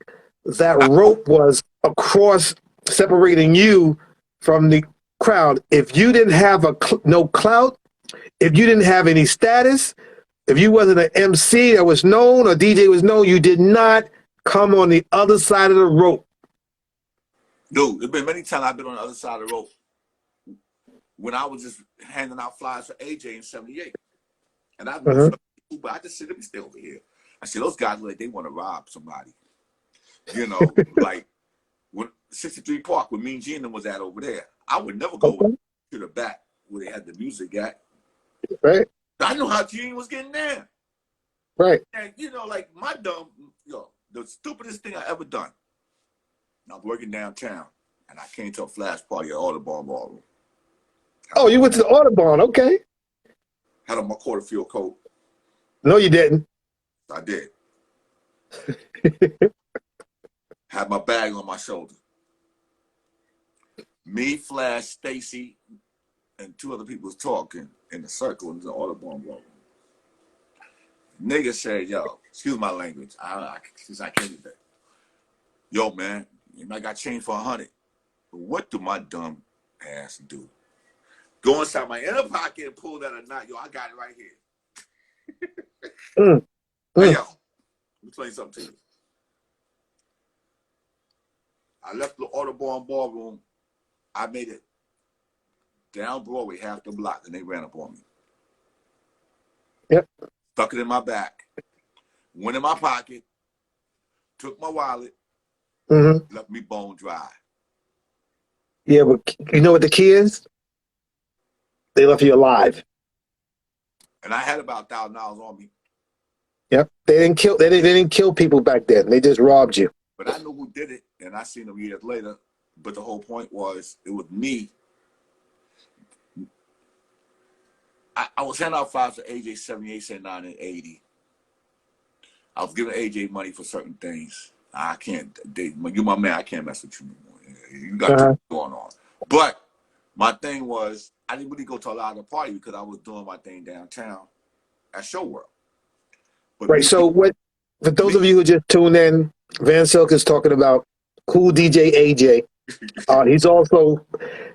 that rope was across separating you from the crowd. If you didn't have no clout, if you didn't have any status, if you wasn't an MC that was known or DJ was known, you did not come on the other side of the rope. Dude, there's been many times I've been on the other side of the rope when I was just handing out flyers for AJ in 78. And I've known Uh-huh. some people, but I just said, let me stay over here. I said, those guys look like they want to rob somebody. You know, like when 63 Park, where Mean Gene was at over there. I would never go Okay. to the back where they had the music at. Right. I know how Gene was getting there. Right. And, you know, like my dumb, the stupidest thing I ever done. I was working downtown, and I came to a flash party at Audubon Ballroom. Oh, you went to the Audubon. Okay. Had on my quarter-field coat. No, you didn't. I did. Had my bag on my shoulder. Me, Flash, Stacy, and two other people was talking in the circle in the Audubon Ballroom. Nigga said, yo, excuse my language. I can't do that. Yo, man, I got changed for 100. What do my dumb ass do? Go inside my inner pocket and pull that or not. Yo, I got it right here. Mm. Hey, Mm. yo, let me explain something to you. I left the Audubon Ballroom. I made it down Broadway half the block, and they ran up on me. Yep. Stuck it in my back. Went in my pocket. Took my wallet. Mm-hmm. Left me bone dry. Yeah, but you know what the key is? They left you alive. And I had about $1,000 on me. Yep. They didn't kill. They didn't kill people back then. They just robbed you. But I knew who did it, and I seen them years later. But the whole point was, it was me. I was handing out files to AJ 78, 79, and 80. I was giving AJ money for certain things. I can't. You my man. I can't mess with you anymore. You got too much going on. But my thing was, I didn't really go to a lot of the party because I was doing my thing downtown at Show World. But right. So what? For those of you who just tuned in, VANSILK is talking about Cool DJ AJ. He's also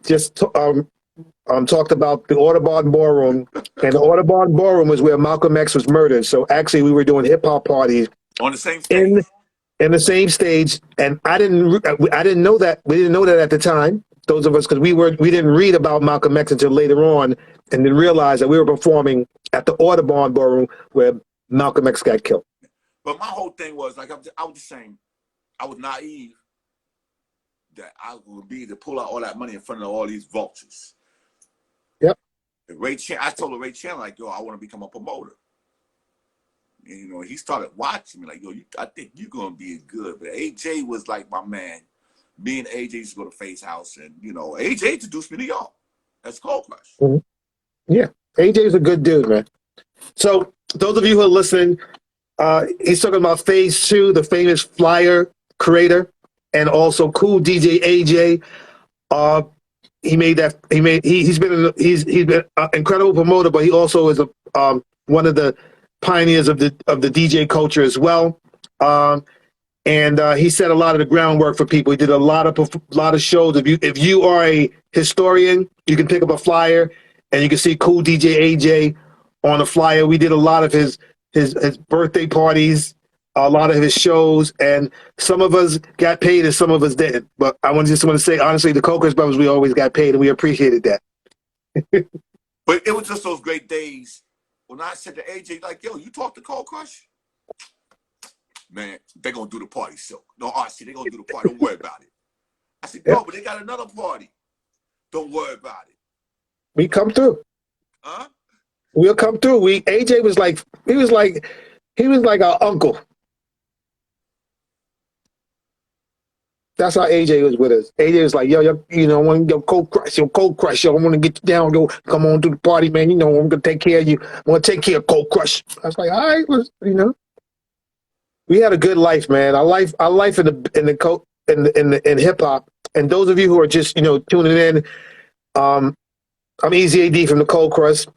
just talked about the Audubon Ballroom, and the Audubon Ballroom was where Malcolm X was murdered. So actually, we were doing hip hop parties on the same stage. In the same stage, and I didn't know that. We didn't know that at the time. Those of us, because we didn't read about Malcolm X until later on, and then realized that we were performing at the Audubon Ballroom where Malcolm X got killed. But my whole thing was like I was just saying, I was naive that I would be to pull out all that money in front of all these vultures. Yep. I told Ray Chandler, like, yo, I want to become a promoter. And, you know, he started watching me like, yo, I think you're going to be good. But AJ was like my man. Me and AJ used to go to Faye's house. And, you know, AJ introduced me to y'all. That's Coldcrush. Mm-hmm. Yeah. AJ's a good dude, man. So those of you who are listening, he's talking about Phase 2, the famous flyer creator, and also Cool DJ AJ. He's been an incredible promoter, but he also is one of the pioneers of the DJ culture as well. And he set a lot of the groundwork for people. He did a lot of shows. If you are a historian, you can pick up a flyer and you can see Cool DJ AJ on a flyer. We did a lot of his birthday parties, a lot of his shows, and some of us got paid and some of us didn't. But I just want to say, honestly, the Coldcrush Brothers, we always got paid, and we appreciated that. But it was just those great days when I said to AJ, like, yo, you talk to Coldcrush? Man, they're going to do the party, Silk. No, RC, they're going to do the party. Don't worry about it. I said, no, but they got another party. Don't worry about it. We come through. Huh? We'll come through. AJ was like, he was like our uncle. That's how AJ was with us. AJ was like, yo, I want to go Coldcrush, yo, I want to get you down, yo, come on to the party, man. You know, I'm gonna take care of you. I'm gonna take care of Coldcrush. I was like, all right, we had a good life, man. Our life in hip hop. And those of you who are just tuning in, I'm Easy AD from the Coldcrush.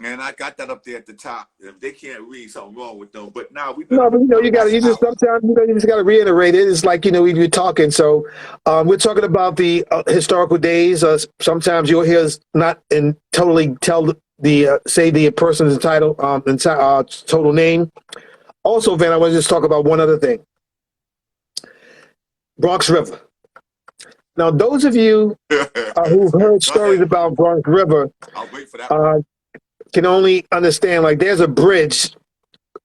And I got that up there at the top. If they can't read, something wrong with them. But now we. No, but you just got to reiterate it. It's like we're talking. So we're talking about the historical days. Sometimes you'll hear us not totally tell say the person's title, total name. Also, Van, I want to just talk about one other thing. Bronx River. Now, those of you who've heard stories about Bronx River, I'll wait for that. Can only understand, like, there's a bridge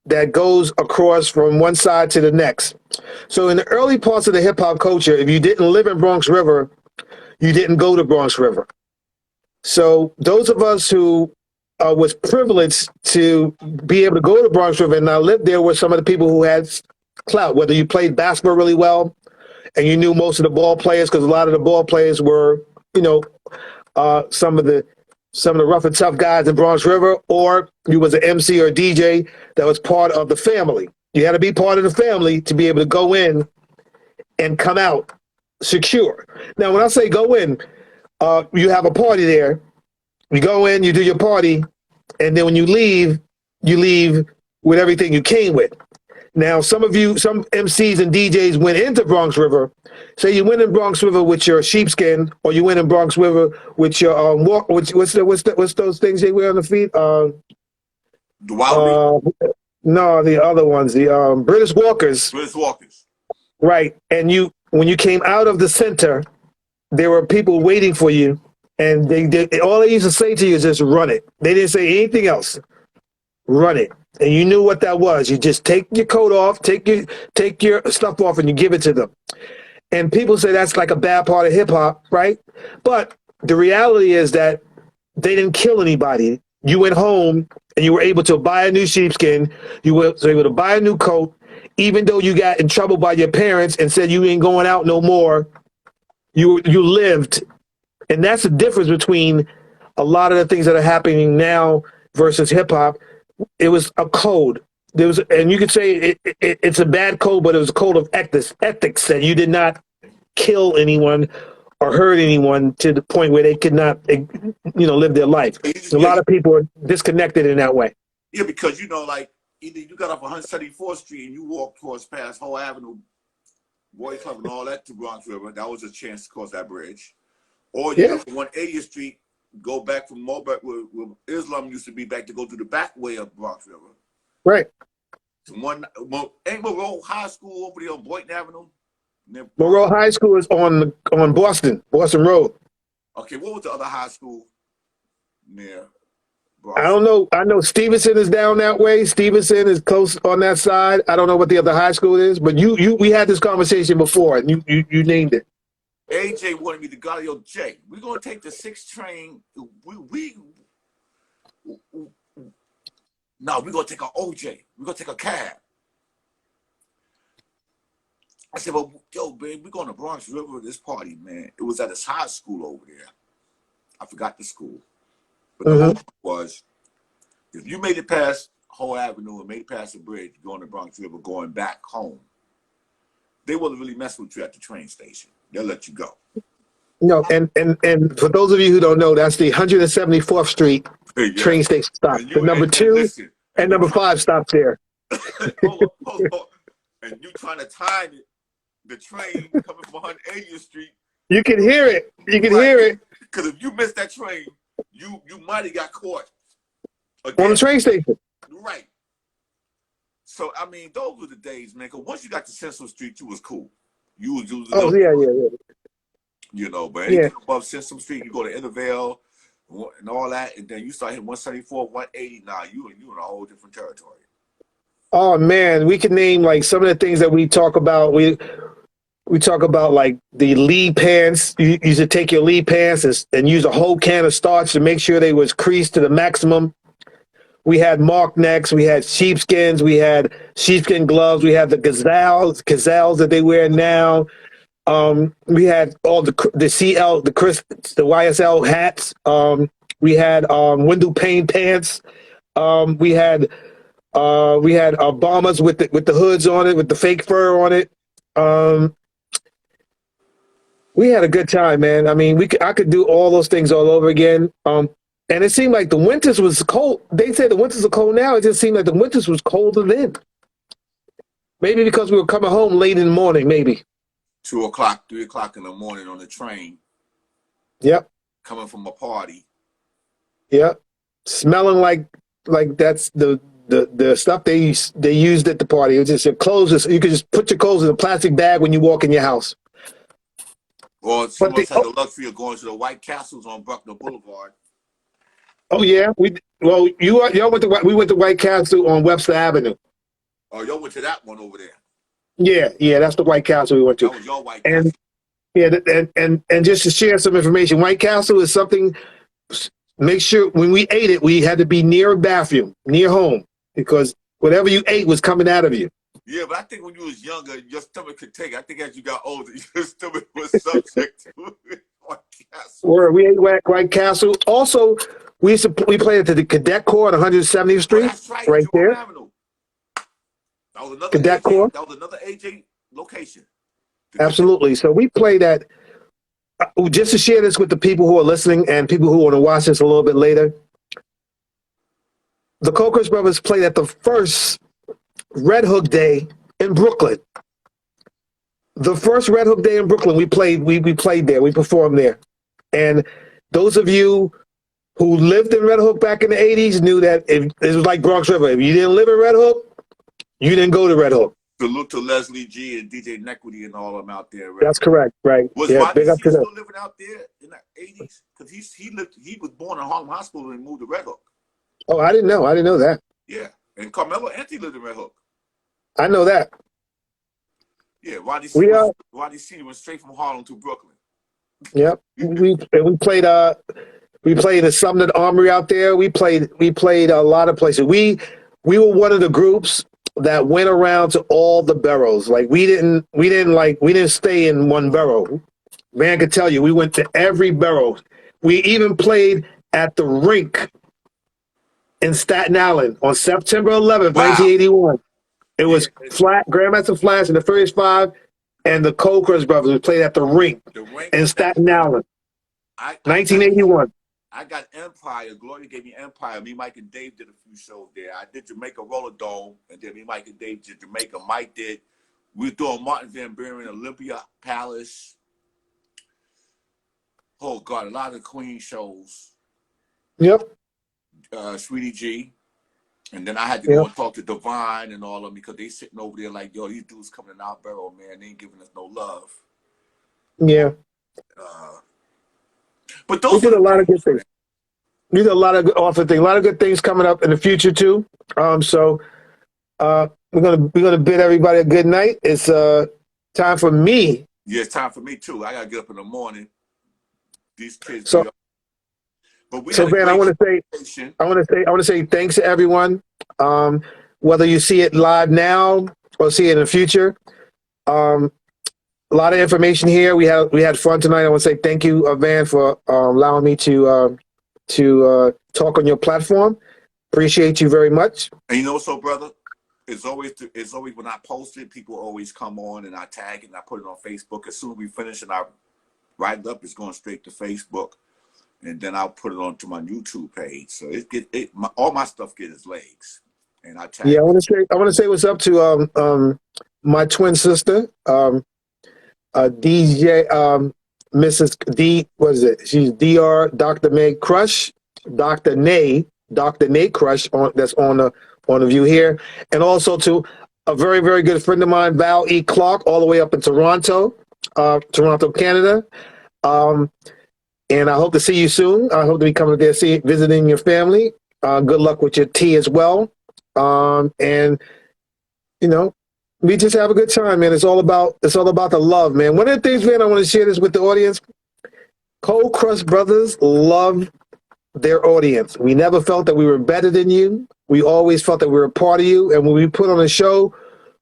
that goes across from one side to the next. So in the early parts of the hip hop culture, if you didn't live in Bronx River, you didn't go to Bronx River. So those of us who was privileged to be able to go to Bronx River and now live there were some of the people who had clout, whether you played basketball really well and you knew most of the ball players, because a lot of the ball players were, some of the rough and tough guys in Bronx River, or you was an MC or a DJ that was part of the family. You had to be part of the family to be able to go in and come out secure. Now, when I say go in, you have a party there. You go in, you do your party, and then when you leave with everything you came with. Now, some MCs and DJs went into Bronx River. Say you went in Bronx River with your sheepskin, or you went in Bronx River with your what's those things they wear on the feet? The Wild No, the other ones, the British Walkers. British Walkers. Right, and when you came out of the center, there were people waiting for you, and they all they used to say to you is just run it. They didn't say anything else. Run it. And you knew what that was. You just take your coat off, take your stuff off, and you give it to them. And people say that's like a bad part of hip hop, right? But the reality is that they didn't kill anybody. You went home and you were able to buy a new sheepskin. You were able to buy a new coat, even though you got in trouble by your parents and said you ain't going out no more. You lived. And that's the difference between a lot of the things that are happening now versus hip hop. it was a code. There was, and you could say it's a bad code, but it was a code of ethics that you did not kill anyone or hurt anyone to the point where they could not, live their life. A lot of people are disconnected in that way. Yeah, because like either you got off 174th Street and you walk towards past Whole Avenue, Boy Club, and all that to Bronx River. That was a chance to cross that bridge. Or you go from 180th Street, go back from Mulberry, where Islam used to be, back to go through the back way of Bronx River. Right. Ain't Monroe High School over there on Boynton Avenue? Monroe High School is on Boston Road. Okay, what was the other high school near Boston? I don't know. I know Stevenson is down that way. Stevenson is close on that side. I don't know what the other high school is, but we had this conversation before, and you named it. AJ wanted me to go. Yo, Jay, we're gonna take the 6 train. No, we're gonna take an OJ. We're gonna take a cab. I said, well, yo, man, we're going to Bronx River, this party, man. It was at his high school over there. I forgot the school. But the whole was, if you made it past Whole Avenue and made it past the bridge, going to Bronx River, going back home, they wouldn't really mess with you at the train station. They'll let you go. No, and for those of you who don't know, that's the 174th Street train station stop. The number 2 and number 5 stops there. hold on. And you trying to time it. The train coming from 180th Street. You can hear it. You can hear it. Because if you missed that train, you might have got caught. Again. On the train station. Right. So, I mean, those were the days, man. Because once you got to Central Street, you was cool. You was yeah. But anything above Central Street, you go to Intervale and all that, and then you start hitting 174, 180. Nah, you in a whole different territory. Oh man, we can name like some of the things that we talk about. We talk about like the lead pants. You used to take your lead pants and use a whole can of starch to make sure they was creased to the maximum. We had mock necks. We had sheepskins. We had sheepskin gloves. We had the gazelles that they wear now. We had all the CL, the YSL hats. We had window pane pants. We had bombers with the hoods on it, with the fake fur on it. We had a good time, man. I mean, I could do all those things all over again. And it seemed like the winters was cold. They say the winters are cold now. It just seemed like the winters was colder then. Maybe because we were coming home late in the morning, maybe. 2 o'clock, 3 o'clock in the morning on the train. Yep. Coming from a party. Yep. Smelling like that's the stuff they used at the party. It was just your clothes. You could just put your clothes in a plastic bag when you walk in your house. Or some of us had the luxury of going to the White Castles on Bruckner Boulevard. Oh yeah, we went to White Castle on Webster Avenue. Oh, y'all went to that one over there. Yeah, that's the White Castle we went to. That was your White Castle. And just to share some information, White Castle is something. Make sure when we ate it, we had to be near a bathroom, near home, because whatever you ate was coming out of you. Yeah, but I think when you was younger, your stomach could take it. I think as you got older, your stomach was subject to White Castle. Or we ate White Castle. Also, we played at the Cadet Corps on 170th Street. Oh, that's right there. Avenue. That was another Cadet Corps. That was another AJ location. Absolutely. So we played at. Just to share this with the people who are listening and people who want to watch this a little bit later, the Coldcrush Brothers played at the first Red Hook Day in Brooklyn. The first Red Hook Day in Brooklyn, we played there. We performed there. And those of you who lived in Red Hook back in the 80s knew that it was like Bronx River. If you didn't live in Red Hook, you didn't go to Red Hook. Salute to Leslie G and DJ Nequity and all of them out there. Right? That's correct, right? Was Rodney C still living out there in the 80s? Because he was born in Harlem Hospital and moved to Red Hook. Oh, I didn't know that. Yeah, and Carmelo Anthony lived in Red Hook. I know that. Yeah, Rodney C went straight from Harlem to Brooklyn. Yep, we played the Sumner Armory out there. We played a lot of places. We were one of the groups that went around to all the boroughs. Like we didn't stay in one borough. Man could tell you, we went to every borough. We even played at the rink in Staten Island on September 11th, Wow. 1981. It Yeah. was Grandmaster Flash and the Furious Five and the Coldcrush Brothers. We played at the rink The rank in was that Staten Island, I got 1981. I got Empire. Gloria gave me Empire. Me, Mike, and Dave did a few shows there. I did Jamaica Roller Dome, and then me, Mike, and Dave did Jamaica. Mike did. We were doing Martin Van Buren, Olympia Palace. Oh God, a lot of the Queen shows. Yep. Sweetie G. And then I had to go Yep. and talk to Divine and all of them because they sitting over there like, yo, these dudes coming in our barrel, man. They ain't giving us no love. Yeah. But We those did are a the lot of good things, things. man. We did a lot of awesome things. A lot of good things coming up in the future too. So we're gonna bid everybody a good night. It's time for me. Yeah, it's time for me too. I gotta get up in the morning. These kids So be up. But we so had a Van, I great want conversation. to say thanks to everyone. Whether you see it live now or see it in the future. A lot of information here. We had fun tonight. I want to say thank you, Van, for allowing me to talk on your platform. Appreciate you very much. And you know so, brother? It's always when I post it, people always come on and I tag it and I put it on Facebook. As soon as we finish and I write it up, it's going straight to Facebook. And then I'll put it onto my YouTube page. So all my stuff gets legs. And I Yeah, tag. I want to say what's up to my twin sister, DJ Mrs. D. What is it? She's Dr. Dr. May Crush, Dr. Nate Crush that's on the view here, and also to a very very good friend of mine, Val E. Clark, all the way up in Toronto, Canada. And I hope to see you soon. I hope to be coming there, visiting your family. Good luck with your tea as well. And you know, we just have a good time, man. It's all about the love, man. One of the things, man, I want to share this with the audience. Coldcrush Brothers love their audience. We never felt that we were better than you. We always felt that we were a part of you. And when we put on a show,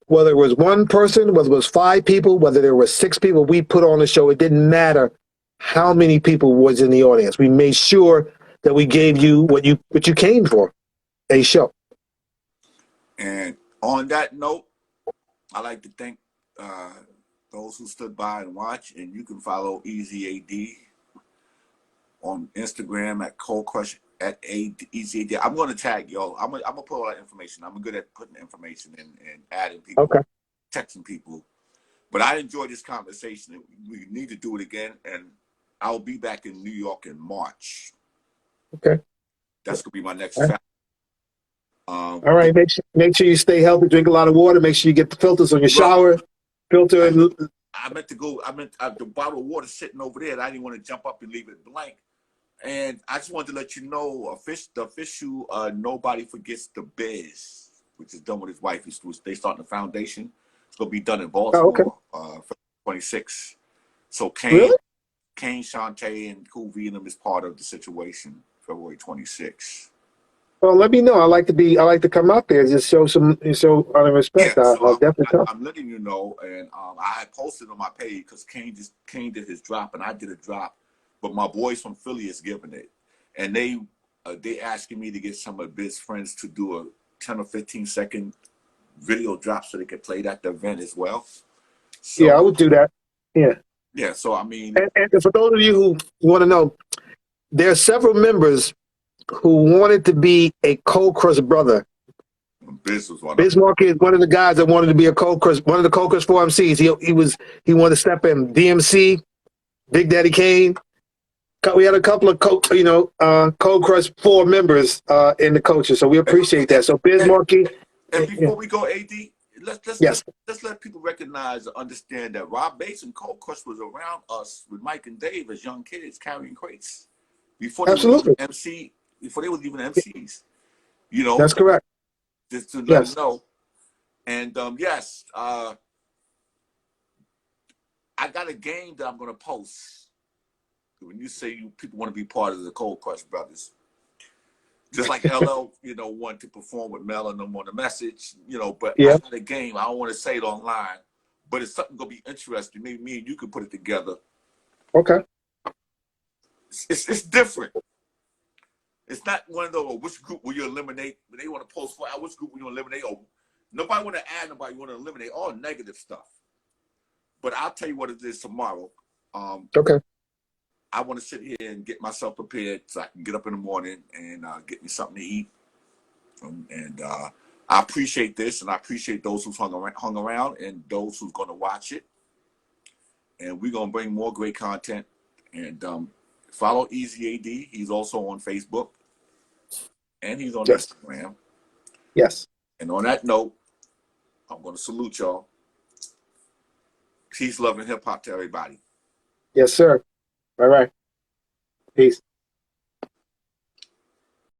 whether it was one person, whether it was 5 people, whether there were 6 people, we put on a show. It didn't matter how many people was in the audience. We made sure that we gave you what you came for, a show. And on that note, I like to thank those who stood by and watched. And you can follow Easy AD on Instagram at Coldcrush at Easy AD. I'm going to tag y'all. I'm gonna put all that information. I'm good at putting information in and adding people, Okay. texting people. But I enjoyed this conversation. We need to do it again. And I'll be back in New York in March. Okay. That's going to be my next All right. travel. All right. Make sure you stay healthy. Drink a lot of water. Make sure you get the filters on your shower. Filter and. I meant the bottle of water sitting over there. And I didn't want to jump up and leave it blank. And I just wanted to let you know, the official Nobody Forgets the Biz, which is done with his wife. They starting the foundation. It's going to be done in Baltimore, for 26. So Kane, Shantae, and Cool V and them is part of the situation. February 26. Well, let me know. I like to come out there, just show respect. Yeah, I'll so definitely come. I'm letting you know, and I had posted on my page because Kane did his drop and I did a drop, but my boys from Philly is giving it, and they asking me to get some of Biz's friends to do a 10 or 15-second video drop so they could play it at the event as well. So, Yeah, I would do that. Yeah. Yeah. So I mean, and for those of you who want to know, there are several members who wanted to be a Coldcrush brother. Biz was one. Biz Markie is one of the guys that wanted to be a Coldcrush, one of the Coldcrush 4 MCs. He wanted to step in. DMC, Big Daddy Kane. We had a couple of Coldcrush 4 members in the culture, so we appreciate that. So Biz Markie. And before we go, AD, let's let people recognize and understand that Rob Bass and Coldcrush was around us with Mike and Dave as young kids carrying crates before they Absolutely. were MC. Before they was even MCs, That's correct. Just to let them know. And yes, I got a game that I'm gonna post. When you say people want to be part of the Coldcrush Brothers, just like LL, wanted to perform with Mel and them on the message, but I got a game. I don't want to say it online, but it's something gonna be interesting. Maybe me and you can put it together. Okay. It's different. It's not one of those, which group will you eliminate? They want to post for which group will you eliminate? Or nobody want to add nobody. You want to eliminate all negative stuff. But I'll tell you what it is tomorrow. Okay. I want to sit here and get myself prepared so I can get up in the morning and get me something to eat. And I appreciate this, and I appreciate those who've hung around and those who's going to watch it. And we're going to bring more great content. And follow Easy AD. He's also on Facebook. And he's on Yes. Instagram. Yes. And on that note, I'm going to salute y'all. Peace, love, and hip hop to everybody. Yes, sir. All right. Peace.